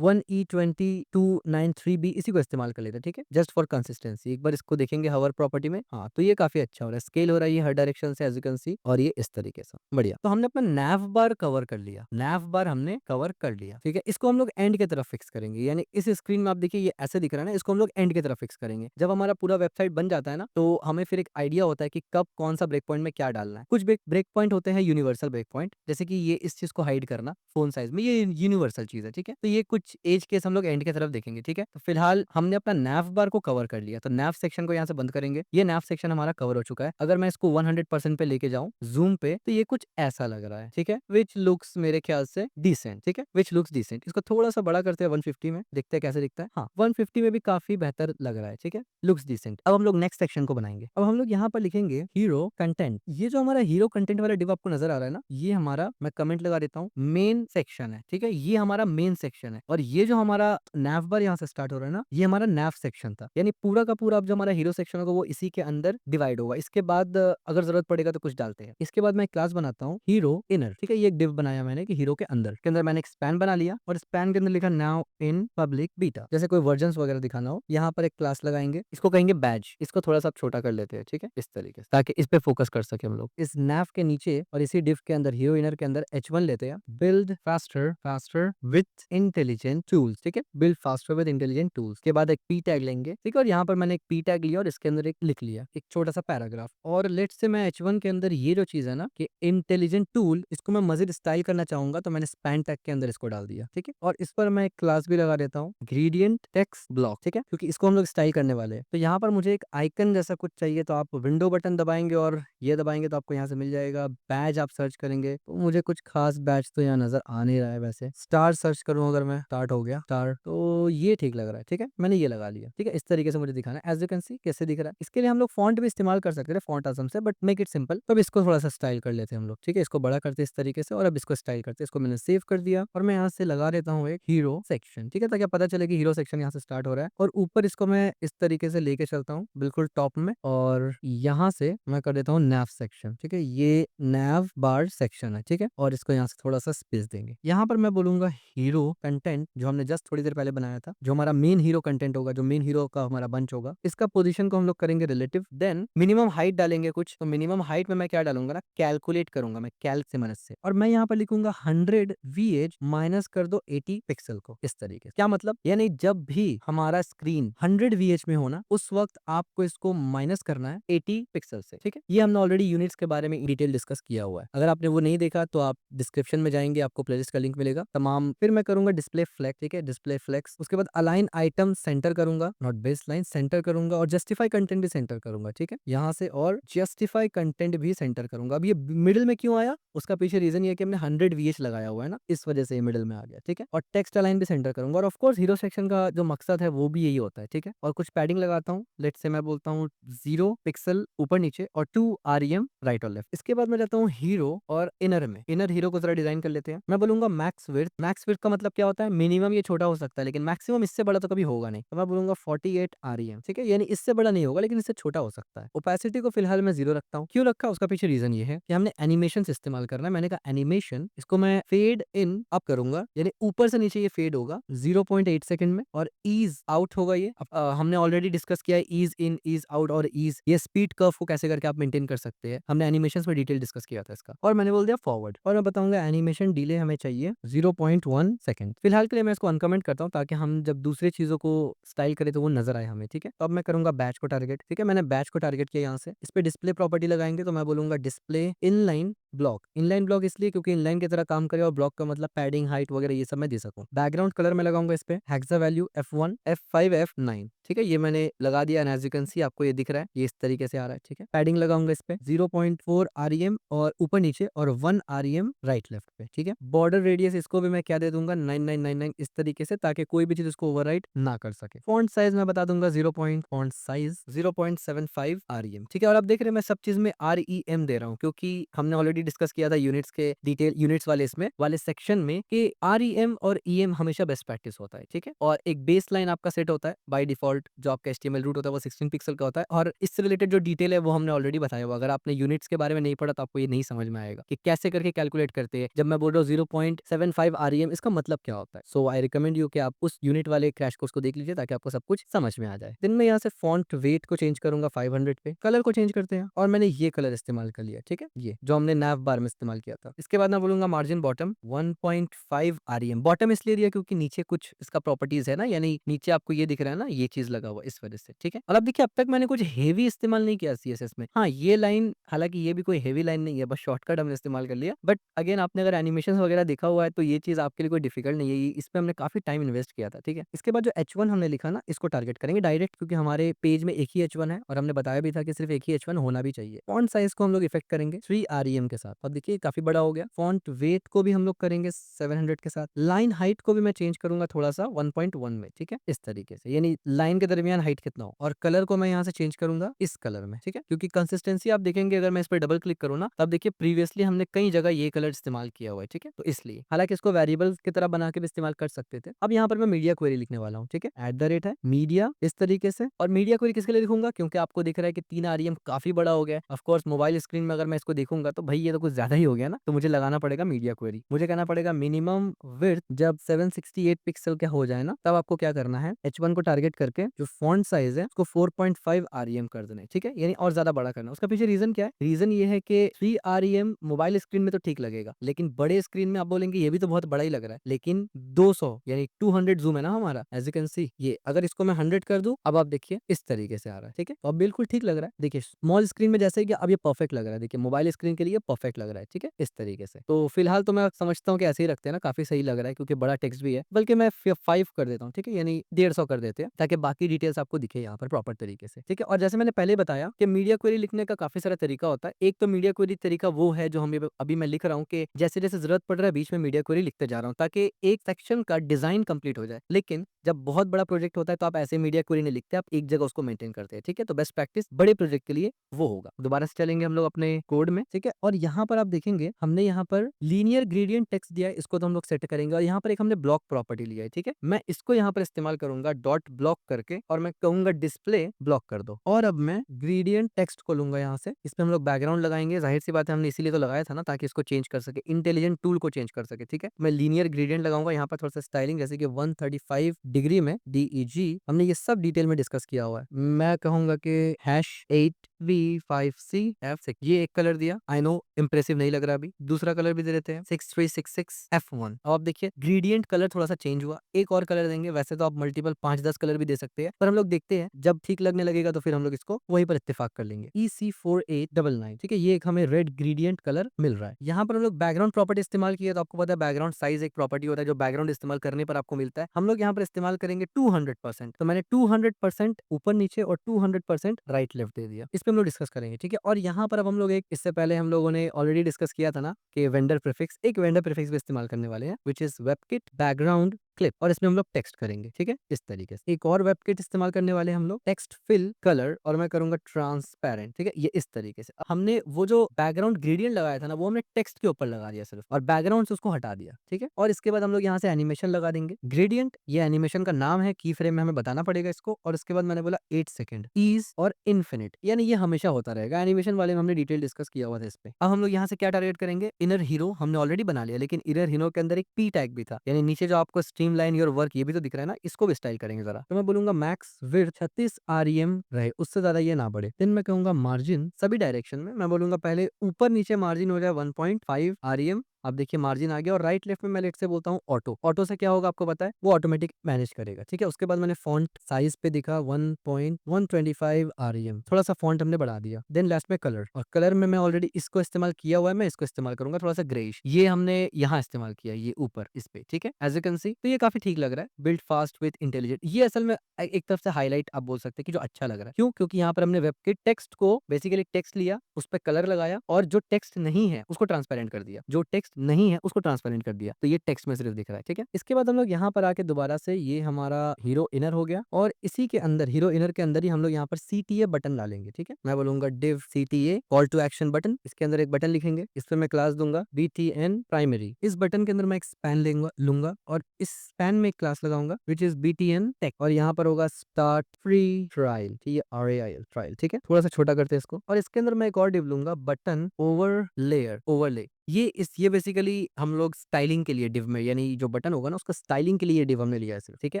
1E2293B इसी को इस्तेमाल कर लेते हैं, ठीक है, जस्ट फॉर कंसिस्टेंसी। एक बार इसको देखेंगे हवर प्रॉपर्टी में, हाँ, तो ये काफी अच्छा हो रहा है, स्केल हो रहा है ये हर डायरेक्शन से, एज यू कैन सी, और ये इस तरीके से बढ़िया। तो हमने अपना नैव बार कवर कर लिया, नैव बार हमने कवर कर लिया, ठीक है। इसको हम लोग एंड की तरफ फिक्स करेंगे, यानी इस स्क्रीन में आप देखिए ये ऐसे दिख रहा है ना, इसको हम लोग एंड की तरफ फिक्स करेंगे। जब हमारा पूरा वेबसाइट बन जाता है ना, तो हमें फिर एक आइडिया होता है कि कब कौन सा ब्रेक पॉइंट में क्या डालना है। कुछ ब्रेक पॉइंट होते हैं यूनिवर्सल ब्रेक पॉइंट, जैसे कि ये इस चीज को हाइड करना फोन साइज में, ये यूनिवर्सल चीज है, ठीक है। तो ये कुछ एज केस हम लोग एंड की तरफ देखेंगे, ठीक है। तो फिलहाल हमने अपना नैव बार को कवर कर लिया, तो नैव सेक्शन को यहाँ से बंद करेंगे। ये नैव सेक्शन हमारा कवर हो चुका है। अगर मैं इसको 100% पे लेके जाऊं जूम पे, तो ये कुछ ऐसा लग रहा है, ठीक है, विच लुक्स मेरे ख्याल से डिसेंट, ठीक है, विच लुक्स डिसेंट। इसको थोड़ा सा बड़ा करते हैं 150 में, देखते हैं कैसे दिखता है। हाँ, 150 में भी काफी बेहतर लग रहा है, ठीक है, लुक्स डिसेंट। अब हम लोग नेक्स्ट सेक्शन को बनाएंगे। अब हम लोग यहाँ पर लिखेंगे हीरो कंटेंट। ये जो हमारा हीरो कंटेंट वाला डिव आपको नजर आ रहा है ना, ये हमारा, मैं कमेंट लगा देता हूँ, मेन सेक्शन है, ठीक है, ये हमारा मेन सेक्शन है। और ये जो हमारा नैव बार यहाँ से स्टार्ट हो रहा है ना, ये हमारा नैव सेक्शन था, यानी पूरा का पूरा अब जो हमारा हीरो सेक्शन होगा वो इसी के अंदर डिवाइड होगा। इसके बाद अगर जरूरत पड़ेगा तो कुछ डालते हैं। इसके बाद मैं क्लास बनाता हूँ हीरो इनर, ठीक है, ये एक डिव बनाया मैंने कि हीरो के अंदर मैंने एक स्पैन बना लिया, और स्पैन के अंदर लिखा नाउ इन पब्लिक बीटा। जैसे कोई वर्जन वगैरह दिखाना हो, यहाँ पर एक क्लास लगाएंगे, इसको कहेंगे बैज। इसको थोड़ा सा छोटा कर लेते हैं, ठीक है, इस तरीके से, ताकि इस पे फोकस कर सके हम लोग। इस नैव के नीचे और इसी डिव के अंदर हीरो इनर के अंदर H1 लेते हैं, build faster with intelligent tools, ठीक है, build faster with intelligent tools के बाद एक पी टैग लेंगे, ठीक है, और यहाँ पर मैंने एक पी टैग लिया और इसके अंदर एक लिख लिया एक छोटा सा पैराग्राफ। और लेट्स से मैं H1 के अंदर ये जो चीज है ना कि इंटेलिजेंट टूल, इसको मैं मजीद स्टाइल करना चाहूंगा, तो मैंने स्पैन टैग के अंदर इसको डाल दिया, ठीक है। और इस पर मैं एक क्लास भी लगा देता हूँ, ग्रेडियंट टेक्स्ट ब्लॉक, ठीक है, क्योंकि इसको हम लोग स्टाइल करने वाले हैं। तो यहाँ पर मुझे एक आइकन जैसा कुछ चाहिए, तो आप विंडो बटन दबाएंगे और ये दबाएंगे तो आपको यहाँ से मिल जाएगा। बैज आप सर्च करेंगे तो मुझे कुछ खास बैच तो यहाँ नजर आ नहीं रहा है। वैसे स्टार सर्च करूँ अगर मैं, स्टार्ट हो गया स्टार, तो ये ठीक लग रहा है, ठीक है, मैंने ये लगा लिया, ठीक है। इस तरीके से मुझे दिखाना है, एज यू कैन सी कैसे दिख रहा है। इसके लिए हम लोग फॉन्ट भी इस्तेमाल कर सकते हैं, फॉन्ट आजम से, बट मेक इट सिंपल। तो अब इसको थोड़ा सा स्टाइल कर लेते हैं हम लोग, ठीक है, इसको बड़ा करते हैं इस तरीके से, और अब इसको स्टाइल करते हैं। इसको मैंने सेव कर दिया और मैं यहाँ से लगा देता हूँ एक हीरो सेक्शन, ठीक है, ताकि पता चले कि हीरो सेक्शन यहाँ से स्टार्ट हो रहा है। और ऊपर इसको मैं इस तरीके से लेके चलता हूँ बिल्कुल टॉप में, और यहाँ से मैं कर देता हूँ नैव सेक्शन, ठीक है, ये नैव बार सेक्शन है, ठीक है। और इसको यहाँ से थोड़ा सा स्पेस देंगे। यहाँ पर मैं बोलूंगा हीरो कंटेंट, जो हमने जस्ट थोड़ी देर पहले बनाया था, जो हमारा मेन हीरो कंटेंट होगा, जो मेन हीरो का हमारा बंच होगा, इसका पोजीशन को हम लोग करेंगे रिलेटिव। देन मिनिमम हाइट डालेंगे कुछ, तो मिनिमम हाइट में मैं क्या डालूंगा ना, कैलकुलेट करूंगा मैं कैल्क से मदद से, और मैं यहाँ पर लिखूंगा 100 VH माइनस कर दो 80 पिक्सल को, इस तरीके से। क्या मतलब, यानी जब भी हमारा स्क्रीन 100 VH में हो ना, उस वक्त आपको इसको माइनस करना है 80 पिक्सल से, ठीक है। ये हमने ऑलरेडी यूनिट्स के बारे में इन डिटेल डिस्कस किया हुआ है। अगर आपने वो नहीं देखा तो आप डिस्क्रिप्शन में जाएंगे, आपको प्लेलिस्ट का लिंक मिलेगा तमाम। फिर मैं करूंगा डिस्प्ले फ्लेक्स, ठीक है, डिस्प्ले फ्लेक्स। उसके बाद अलाइन आइटम सेंटर करूंगा, नॉट बेस लाइन, सेंटर करूंगा, और जस्टिफाई कंटेंट भी सेंटर करूंगा, ठीक है, यहाँ से, और जस्टिफाई कंटेंट भी सेंटर करूंगा। अब ये मिडिल में क्यों आया, उसका पीछे रीजन ये है कि हमने 100 VH लगाया हुआ है ना, इस वजह से ये मिडिल में आ गया, ठीक है। और टेक्स्ट अलाइन भी सेंटर करूंगा, और ऑफ कोर्स हीरो सेक्शन का जो मकसद है वो भी यही होता है, ठीक है। और कुछ पैडिंग लगाता हूँ, लेट्स से मैं बोलता हूँ 0 पिक्सल ऊपर नीचे और 2 REM राइट और लेफ्ट। इसके बाद मैं जाता हूँ हीरो और इनर में, इनर हीरो को जरा डिजाइन कर लेते हैं। मैं बोलूंगा मैक्स विड्थ। मैक्स विड्थ का मतलब क्या होता है, मिनिमम ये छोटा हो सकता है लेकिन मैक्सिमम इससे बड़ा तो कभी होगा नहीं, तो मैं बोलूंगा 48 REM, ठीक है, यानी इससे बड़ा नहीं होगा लेकिन इससे छोटा हो सकता है। ओपेसिटी को फिलहाल मैं 0 रखता हूँ। क्यों रखा, उसका पीछे रीजन ये है कि हमने हमने एनिमेशन इस्तेमाल करना है। मैंने कहा एनिमेशन, इसको मैं फेड इन अप करूंगा, यानी ऊपर से नीचे ये फेड होगा 0.8 सेकंड में, और ईज आउट होगा ये। हमने ऑलरेडी डिस्कस किया है ईज इन, ईज आउट और ईज, ये स्पीड कर्व को कैसे करके आप मेंटेन कर सकते हैं। हमने एनिमेशन में डिटेल डिस्कस किया था इसका। और मैंने बोल दिया फॉरवर्ड, और मैं बताऊंगा एनिमेशन डिले हमें चाहिए 0.1 सेकंड। फिलहाल के लिए मैं इसको अनकमेंट करता हूँ, ताकि हम जब दूसरी चीजों को स्टाइल करें तो वो नजर आए हमें, ठीक है। तो अब मैं करूंगा बैच को टारगेट, ठीक है। मैंने बैच को टारगेट किया यहाँ से। इस पे डिस्प्ले प्रॉपर्टी लगाएंगे, तो मैं बोलूंगा display inline block. Inline block इसलिए क्योंकि इनलाइन की तरह काम करे, और ब्लॉक का मतलब पैडिंग, हाइट वगैरह ये सब मैं दे सकूं। बैकग्राउंड कलर मैं लगाऊंगा इस पे hexa value F1 F5 F9, ठीक है। ये मैंने लगा दिया, and as you can see आपको ये दिख रहा है, ये इस तरीके से आ रहा है, ठीक है। पैडिंग लगाऊंगा इस पे 0.4 REM और ऊपर नीचे, और 1 REM राइट लेफ्ट पे, ठीक है। बॉर्डर रेडियस इसको भी मैं क्या दे दूंगा 9999 इस तरीके से, ताकि कोई भी चीज उसको ओवरराइट ना कर सके। फॉन्ट साइज मैं बता दूंगा 0.75 REM, ठीक है। और आप देख रहे हैं मैं सब चीज में REM दे रहा हूँ, क्योंकि हमने ऑलरेडी डिस्कस किया था यूनिट्स के डिटेल, यूनिट्स वाले इसमें वाले सेक्शन में, कि REM और EM हमेशा बेस्ट प्रैक्टिस होता है, ठीक है। और एक बेस लाइन आपका सेट होता है बाय डिफॉल्ट, जो आपका HTML रूट होता है वो 16 पिक्सल का होता है, और इससे रिलेटेड जो डिटेल है वो हमने ऑलरेडी बताया हुआ। अगर आपने यूनिट्स के बारे में नहीं पढ़ा तो आपको ये नहीं समझ में आएगा कि कैसे करके कैलकुलेट करते हैं। जब मैं बोल रहा हूँ 0.75 REM, इसका मतलब क्या होता है। सो आई रिकमेंड यू कि आप उस यूनिट वाले क्रैश कोर्स को देख लीजिए, ताकि आपको सब कुछ समझ में आ जाए। दिन में यहाँ से फॉन्ट वेट को चेंज करूंगा 500 पे, कलर को चेंज करते हैं, और मैंने ये कलर इस्तेमाल कर लिया, ठीक है, ये जो हमने नैव बार में इस्तेमाल किया था। इसके बाद मैं बोलूंगा मार्जिन बॉटम 1.5 REM। बॉटम इसलिए दिया क्योंकि नीचे कुछ इसका प्रॉपर्टीज है ना, यानी नीचे आपको ये दिख रहा है ना, ये चीज लगा हुआ इस वजह से, ठीक है। और अब देखिए अब तक मैंने कुछ हेवी इस्तेमाल नहीं किया CSS में। हाँ, ये लाइन, हालांकि ये भी कोई हेवी लाइन नहीं है, बस शॉर्टकट हमने इस्तेमाल कर लिया। बट अगेन आपने अगर एनिमेशन वगैरह देखा हुआ है तो ये चीज आपके लिए कोई डिफिकल्ट नहीं है, इस पे हमने काफी टाइम इन्वेस्ट किया था, ठीक है। इसके बाद जो H1 हमने लिखा ना, इसको टारगेट करेंगे डायरेक्ट, क्योंकि हमारे पेज में एक ही H1 है, और हमने बताया भी था कि सिर्फ एक ही H1 होना भी चाहिए। फॉन्ट साइज को हम लोग इफेक्ट करेंगे 3 REM के साथ, और देखिए काफी बड़ा हो गया। फॉन्ट वेट को भी हम लोग करेंगे 700 के साथ। लाइन हाइट को भी मैं चेंज करूंगा थोड़ा सा 1.1 में, ठीक है, इस तरीके से, यानी लाइन के दरमियान हाइट कितना हो। और कलर को मैं यहाँ से चेंज करूंगा इस कलर में, ठीक है, क्योंकि कंसिस्टेंसी आप देखेंगे अगर मैं इस पर डबल क्लिक करूँ ना, तब देखिए प्रीवियसली हमने कई जगह ये कलर इस्तेमाल किया हुआ है, ठीक है। तो इसलिए हालांकि इसको वेरिएबल की तरह बना के भी इस्तेमाल कर सकते थे। अब यहाँ पर मैं मीडिया क्वेरी लिखने वाला हूँ, ठीक है, @ है मीडिया इस तरीके से। और मीडिया क्वेरी किसके लिए लिखूंगा, क्योंकि आपको दिख रहा है कि 3 REM काफी बड़ा हो गया है। ऑफ कोर्स मोबाइल स्क्रीन में अगर मैं इसको देखूंगा तो भाई ये तो कुछ ज्यादा ही हो गया ना, तो मुझे लगाना पड़ेगा मीडिया क्वेरी। मुझे कहना पड़ेगा मिनिमम विड्थ जब 768 पिक्सल का हो जाए ना, तब आपको क्या करना है, H1 को टारगेट करके जो फॉन्ट साइज है उसको 4.5 REM कर देना है, ठीक है, यानी और ज्यादा बड़ा करना है। उसका पीछे रीजन क्या है, रीजन ये है कि 3 REM मोबाइल स्क्रीन में तो ठीक लगेगा, लेकिन बड़े स्क्रीन में आप बोलेंगे ये भी तो बहुत बड़ा ही लग रहा है, लेकिन 200 यानी 200 जूम है ना हमारा, एज यू कैन सी। ये अगर इसको मैं 100 कर दूं, अब आप देखिए इस तरीके से आ रहा है, ठीक है। तो अब बिल्कुल ठीक लग रहा है। देखिए स्मॉल स्क्रीन में जैसे कि अब ये परफेक्ट लग रहा है, देखिए मोबाइल स्क्रीन के लिए परफेक्ट लग रहा है, ठीक है, इस तरीके से। तो फिलहाल तो मैं समझता हूँ कि ऐसे ही रखते हैं ना, काफी सही लग रहा है, क्योंकि बड़ा टेक्स्ट भी है। बल्कि मैं 5 कर देता हूँ, ठीक है, यानी 150 कर देते हैं, ताकि बाकी डिटेल्स आपको दिखे यहाँ पर प्रॉपर तरीके से, ठीक है। और जैसे मैंने पहले बताया कि मीडिया क्वेरी लिखने का काफी सारा तरीका होता है। एक तो मीडिया क्वेरी तरीका वो है जो हम अभी मैं लिख रहा हूँ, कि जैसे जैसे जरूरत पड़ रहा है बीच में मीडिया क्वेरी लिखते जा रहा हूँ, ताकि एक सेक्शन का डिजाइन कंप्लीट हो जाए। लेकिन जब बहुत बड़ा प्रोजेक्ट होता है तो आप ऐसे मीडिया क्वेरी नहीं लिखते, आप एक जगह उसको मेंटेन करते हैं, ठीक है। तो बेस्ट प्रैक्टिस बड़े प्रोजेक्ट के लिए वो होगा। दोबारा से चलेंगे हम लोग अपने कोड में, ठीक है। और यहाँ पर आप देखेंगे हमने यहाँ पर लीनियर ग्रेडियंट टेक्स्ट दिया है, इसको तो हम लोग सेट करेंगे। और यहाँ पर एक हमने ब्लॉक प्रॉपर्टी लिया है, ठीक है। मैं इसको यहाँ पर इस्तेमाल करूंगा डॉट ब्लॉक करके, और मैं कहूंगा डिस्प्ले ब्लॉक कर दो। और अब मैं ग्रेडियंट टेक्स्ट को लूंगा यहाँ से, इसमें हम लोग बैकग्राउंड लगाएंगे। जाहिर सी बात है हमने इसीलिए तो लगाया था ना, ताकि इसको चेंज कर सके, इंटेलिजेंट टूल को चेंज कर सके, ठीक है। मैं लीनियर ग्रेडियंट लगाऊंगा यहाँ पर, थोड़ा सा स्टाइलिंग, जैसे कि 135 डिग्री में DEG, हमने ये सब डिटेल में डिस्कस किया हुआ है। मैं कहूंगा कि #8V5CF6, ये एक कलर दिया। आई नो इंप्रेसिव नहीं लग रहा, अभी दूसरा कलर भी दे देते हैं 6366F1। अब आप देखिए ग्रेडियंट कलर थोड़ा सा चेंज हुआ, एक और कलर देंगे। वैसे तो आप मल्टीपल 5-10 कलर भी दे सकते हैं, पर हम लोग देखते हैं जब ठीक लगने लगेगा तो फिर हम लोग इसको वहीं पर इत्तेफाक कर लेंगे। EC4899, ठीक है, ये एक हमें रेड ग्रेडियंट कलर मिल रहा है। यहाँ पर हम लोग बैकग्राउंड प्रॉपर्टी इस्तेमाल किया, तो आपको पता है बैकग्राउंड साइज एक प्रॉपर्टी होता है जो बैकग्राउंड इस्तेमाल करने पर आपको मिलता है। हम लोग यहाँ पर इस्तेमाल करेंगे 200%, तो मैंने 200% ऊपर नीचे और 200% राइट लेफ्ट दे दिया। इस पे हम लोग डिस्कस करेंगे, ठीक है। और यहाँ पर अब हम लोग एक, इससे पहले हम लोगों ने ऑलरेडी डिस्कस किया था ना कि वेंडर प्रीफिक्स, एक वेंडर प्रीफिक्स भी इस्तेमाल करने वाले हैं, which is WebKit background clip और इसमें हम लोग टेक्स्ट करेंगे, ठीक है, इस तरीके से। एक और वेब किट इस्तेमाल करने वाले हम लोग, टेक्स्ट फिल कलर, और मैं करूंगा ट्रांसपेरेंट, ठीक है, ये इस तरीके से। अब हमने वो जो बैकग्राउंड ग्रेडियंट लगाया था ना, वो हमने टेक्स्ट के ऊपर लगा दिया सिर्फ, और बैकग्राउंड से उसको हटा दिया, ठीक है। और इसके बाद हम लोग यहाँ से एनिमेशन लगा देंगे। ग्रेडियंट ये एनिमेशन का नाम है, की फ्रेम में हमें बताना पड़ेगा इसको। और इसके बाद मैंने बोला 8 सेकंड, ईज और इन्फिनिट, यानी ये हमेशा होता रहेगा। एनिमेशन वाले में हमने डिटेल डिस्कस किया हुआ था इस पे। अब हम लोग यहाँ से क्या टारगेट करेंगे, इनर हीरो हमने ऑलरेडी बना लिया, लेकिन इनर हीरो के अंदर एक पी टैग भी था, यानी नीचे जो आपको स्ट्रीमलाइन योर वर्क ये भी तो दिख रहा है ना, इसको भी स्टाइल करेंगे जरा। तो मैं बोलूंगा मैक्स विड्थ 36 आरईएम रहे, उससे ज्यादा ये ना बढ़े। देन मैं कहूंगा मार्जिन सभी डायरेक्शन में, मैं बोलूंगा पहले ऊपर नीचे मार्जिन हो जाए 1.5 आरईएम। अब देखिए मार्जिन आ गया। और राइट लेफ्ट में मैं लेट से बोलता हूँ ऑटो। ऑटो से क्या होगा आपको पता है, वो ऑटोमेटिक मैनेज करेगा, ठीक है। उसके बाद मैंने फॉन्ट साइज पे दिखा 1.125 आरईएम, थोड़ा सा फॉन्ट हमने बढ़ा दिया। देन लास्ट में कलर, और कलर में मैं ऑलरेडी इसको इस्तेमाल किया हुआ है, मैं इसको इस्तेमाल करूंगा थोड़ा सा ग्रेइश, ये हमने यहाँ इस्तेमाल किया, ये ऊपर इस पे, ठीक है, एज यू कैन सी। तो ये काफी ठीक लग रहा है, बिल्ड फास्ट विद इंटेलिजेंट। ये असल में एक तरफ से हाईलाइट आप बोल सकते हैं कि जो अच्छा लग रहा है। क्यों? क्योंकि यहाँ पर हमने वेब के टेक्स्ट को बेसिकली टेक्स्ट लिया, उस पर कलर लगाया, और जो टेक्स्ट नहीं है उसको ट्रांसपेरेंट कर दिया, जो टेक्स्ट नहीं है उसको ट्रांसपेरेंट कर दिया, तो ये टेक्स्ट में सिर्फ दिख रहा है, ठीक है। इसके बाद हम लोग यहाँ पर आके दोबारा से, ये हमारा हीरो इनर हो गया, और इसी के अंदर हीरो इनर के अंदर ही हम लोग यहाँ पर CTA बटन डालेंगे, ठीक है। मैं बोलूंगा div CTA call to action button, इसके अंदर एक बटन लिखेंगे, इस पर मैं क्लास दूंगा BTN प्राइमरी। इस बटन के अंदर मैं एक स्पैन लूंगा, और इस स्पैन में एक क्लास लगाऊंगा विच इज BTN टेक, और यहाँ पर होगा स्टार्ट फ्री ट्रायल, ठीक है, RAIL ट्रायल, ठीक है। थोड़ा सा छोटा करते हैं इसको, और इसके अंदर मैं एक और डिव लूंगा, बटन ओवरले। ये बेसिकली हम लोग स्टाइलिंग के लिए डिव में, यानी जो बटन होगा ना उसका स्टाइलिंग के लिए ये डिव हमने लिया है सिर्फ, ठीक है।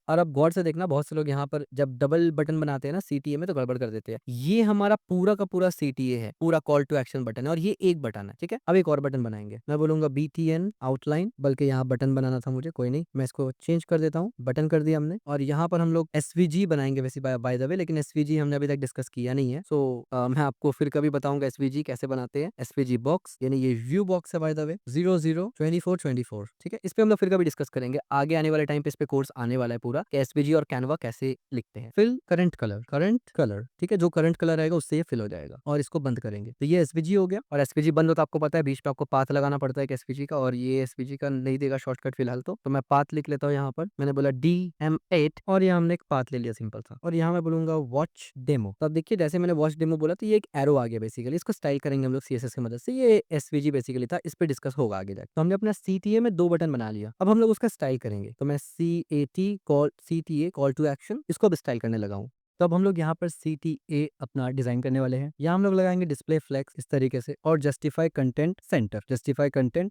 और अब गौर से देखना, बहुत से लोग यहाँ पर जब डबल बटन बनाते हैं ना CTA में तो गड़बड़ कर देते हैं। ये हमारा पूरा का पूरा CTA है, पूरा कॉल टू एक्शन बटन है, और ये एक बटन है, ठीक है। अब एक और बटन बनाएंगे, मैं बोलूंगा BTN आउटलाइन, बल्कि यहाँ बटन बनाना था मुझे, कोई नहीं, मैं इसको चेंज कर देता हूँ, बटन कर दिया हमने। और यहाँ पर हम लोग SVG बनाएंगे वैसे बाय द वे, लेकिन SVG हमने अभी तक डिस्कस किया नहीं है, सो मैं आपको फिर कभी बताऊंगा SVG कैसे बनाते हैं। SVG बॉक्स, यानी ये व्यू बॉक्स है बाय द वे, 002424, ठीक है। इस पे हम लोग फिर कभी डिस्कस करेंगे आगे आने वाले टाइम पे, इस पे कोर्स आने वाला है पूरा कि SVG और कैनवा कैसे लिखते हैं। फिल करंट कलर, ठीक है, जो करंट कलर आएगा उससे ये फिल हो जाएगा, और इसको बंद करेंगे। तो ये SVG हो गया, और SVG बंद होता आपको पता है, बीच पे आपको पाथ लगाना पड़ता है SVG का, और ये SVG का नहीं देगा शॉर्टकट फिलहाल, तो मैं पाथ लिख लेता हूँ यहाँ पर। मैंने बोला DM8, और यहाँ हमने एक पाथ ले लिया, सिंपल था। और यहाँ मैं बोलूंगा वॉच डेमो। तो अब देखिए जैसे मैंने वॉच डेमो बोला, तो ये एक एरो आ गया बेसिकली, इसको स्टाइल करेंगे हम लोग CSS की मदद से। ये SVG बेसिकली था, इस पे डिस्कस होगा आगे जाके। तो हमने अपना CTA में 2 बटन बना लिया, अब हम लोग उसका स्टाइल करेंगे। तो मैं CTA कॉल टू एक्शन, इसको अब स्टाइल करने लगा हूँ। तो अब हम लोग यहाँ पर CTA अपना डिजाइन करने वाले हैं। यहाँ हम लोग लगाएंगे डिस्प्ले फ्लेक्स इस तरीके से, और जस्टिफाई कंटेंट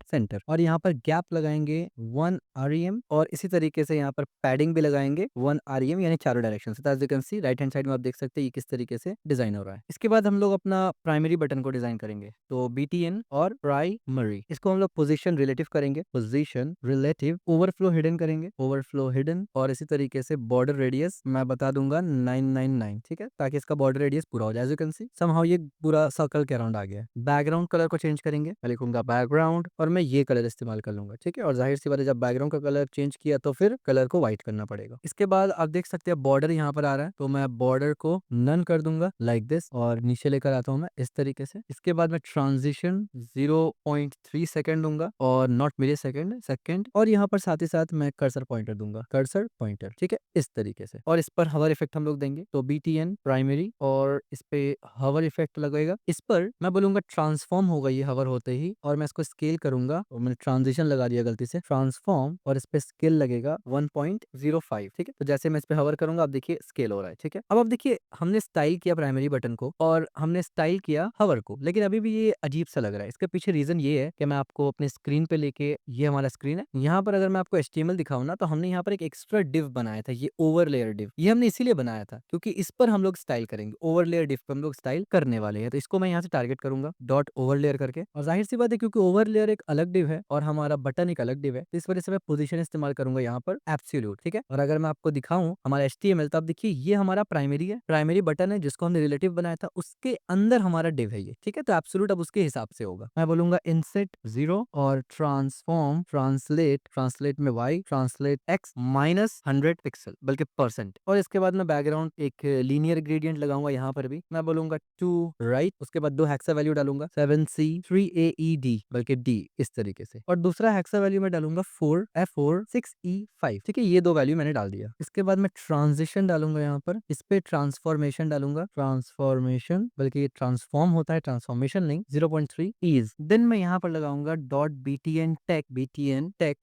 सेंटर, और यहाँ पर गैप लगाएंगे 1 REM, और इसी तरीके से यहाँ पर पैडिंग भी लगाएंगे 1 REM, यानी चारों डायरेक्शन से। As you can see right hand side में आप देख सकते हैं ये किस तरीके से डिजाइन हो रहा है। इसके बाद हम लोग अपना प्राइमरी बटन को डिजाइन करेंगे, तो BTN और प्राइमरी, इसको हम लोग पोजीशन रिलेटिव करेंगे, पोजीशन रिलेटिव, ओवरफ्लो हिडन करेंगे, ओवरफ्लो हिडन, और इसी तरीके से बॉर्डर रेडियस मैं बता दूंगा 999, ठीक है, ताकि इसका बॉर्डर रेडियस पूरा हो जाए। As you can see somehow ये पूरा सर्कल के अराउंड आ गया है। बैकग्राउंड कलर को चेंज करेंगे, मैं लिखूंगा बैकग्राउंड, और मैं ये कलर इस्तेमाल कर लूंगा, ठीक है। और जाहिर सी बात है, जब बैकग्राउंड का कलर चेंज किया तो फिर कलर को व्हाइट करना पड़ेगा। इसके बाद आप देख सकते हैं बॉर्डर यहाँ पर आ रहा है, तो मैं बॉर्डर को नन कर दूंगा लाइक दिस, और नीचे लेकर आता हूँ मैं इस तरीके से। इसके बाद मैं ट्रांजिशन 0.3 सेकंड दूंगा, और नॉट मिली सेकंड, और यहाँ पर साथ ही साथ मैं कर्सर पॉइंटर दूंगा, कर्सर पॉइंटर, ठीक है, इस तरीके से। और इस पर हवर इफेक्ट हम लोग देंगे, तो BTN प्राइमरी, और इस पे हवर इफेक्ट लगेगा। इस पर मैं बोलूंगा ट्रांसफॉर्म होगा ये हवर होते ही, और मैं इसको स्केल करूंगा, और मैंने ट्रांजिशन लगा दिया गलती से, ट्रांसफॉर्म, और इस पे स्केल लगेगा 1.05, ठीक है। तो जैसे मैं इस पे हवर करूंगा, आप देखिए स्केल हो रहा है, ठीक है। अब आप देखिए हमने स्टाइल किया प्राइमरी बटन को, और हमने स्टाइल किया हवर को, लेकिन अभी भी ये अजीब सा लग रहा है। इसके पीछे रीजन ये है कि मैं आपको अपने स्क्रीन पे लेके, ये हमारा स्क्रीन है, यहाँ पर अगर मैं आपको HTML दिखाऊं ना, तो हमने यहाँ पर एक एक्स्ट्रा डिव बनाया था, ये ओवरलेयर डिव। ये हमने इसीलिए बनाया था क्योंकि इस पर हम लोग स्टाइल करेंगे, ओवरलेयर डिव पर हम लोग स्टाइल करने वाले हैं। तो इसको मैं यहाँ से टारगेट करूंगा डॉट ओवरलेयर करके, और जाहिर सी बात है क्योंकि ओवरलेयर एक अलग डिव है और हमारा बटन एक अलग डिव है, तो इस वजह से मैं पोजीशन इस्तेमाल करूंगा यहाँ पर एब्सोल्यूट, ठीक है। और अगर मैं आपको दिखाऊं हमारा HTML, तो आप देखिए ये हमारा प्राइमरी है, प्राइमरी बटन है जिसको हमने रिलेटिव बनाया था, उसके अंदर हमारा डिव है ये, ठीक है। तो एब्सोल्यूट अब उसके हिसाब से होगा। मैं बोलूंगा इनसेट 0, और ट्रांसफॉर्म ट्रांसलेट में Y, ट्रांसलेट X -100 पिक्सल, बल्कि परसेंट, और इसके बाद मैं बैकग्राउंड एक लीनियर ग्रेडियंट लगाऊंगा यहाँ पर भी, मैं बोलूंगा 2 राइट, उसके बाद 2 हेक्सा वैल्यू डालूंगा 7C3AED, बल्कि D इस तरीके से, और दूसरा हेक्सा वैल्यू में डालूंगा 4F46E5। ठीक है, ये 2 वैल्यू मैंने डाल दिया। इसके बाद मैं ट्रांजिशन डालूंगा यहाँ पर, इस पे ट्रांसफॉर्मेशन डालूंगा, ट्रांसफॉर्मेशन, बल्कि ये ट्रांसफॉर्म होता है, ट्रांसफॉर्मेशन नहीं, 0.3 इज। देन मैं यहाँ पर लगाऊंगा .btn टेक,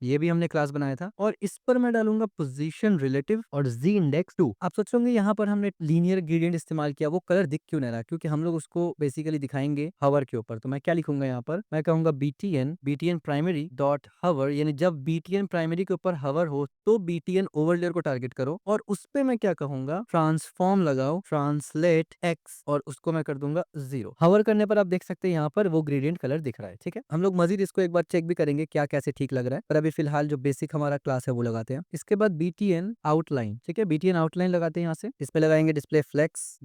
ये भी हमने क्लास बनाया था, और इस पर मैं डालूंगा पोजीशन रिलेटिव और z इंडेक्स 2। आप सोचोगे यहाँ पर हमने लीनियर ग्रेडियंट इस्तेमाल किया, वो कलर दिख क्यों नहीं रहा? क्योंकि हम लोग उसको बेसिकली दिखाएंगे हवर के ऊपर। तो मैं क्या लिखूंगा यहाँ पर, मैं कहूंगा btn प्राइमरी डॉट हवर, यानी जब btn प्राइमरी के ऊपर हवर हो तो btn ओवरलेयर को टारगेट करो, और उस पे मैं क्या कहूंगा, ट्रांसफॉर्म लगाओ, ट्रांसलेट x, और उसको मैं कर दूंगा 0। हवर करने पर आप देख सकते हैं यहाँ पर वो ग्रेडियंट कलर दिख रहा है। ठीक है, हम लोग मजीद इसको एक बार चेक भी करेंगे क्या कैसे ठीक लग रहा है, पर अभी फिलहाल जो बेसिक हमारा क्लास है वो लगाते हैं। इसके बाद btn आउटलाइन, ठीक है, btn आउटलाइन लगाते हैं यहाँ से, इस पे लगाएंगे display flex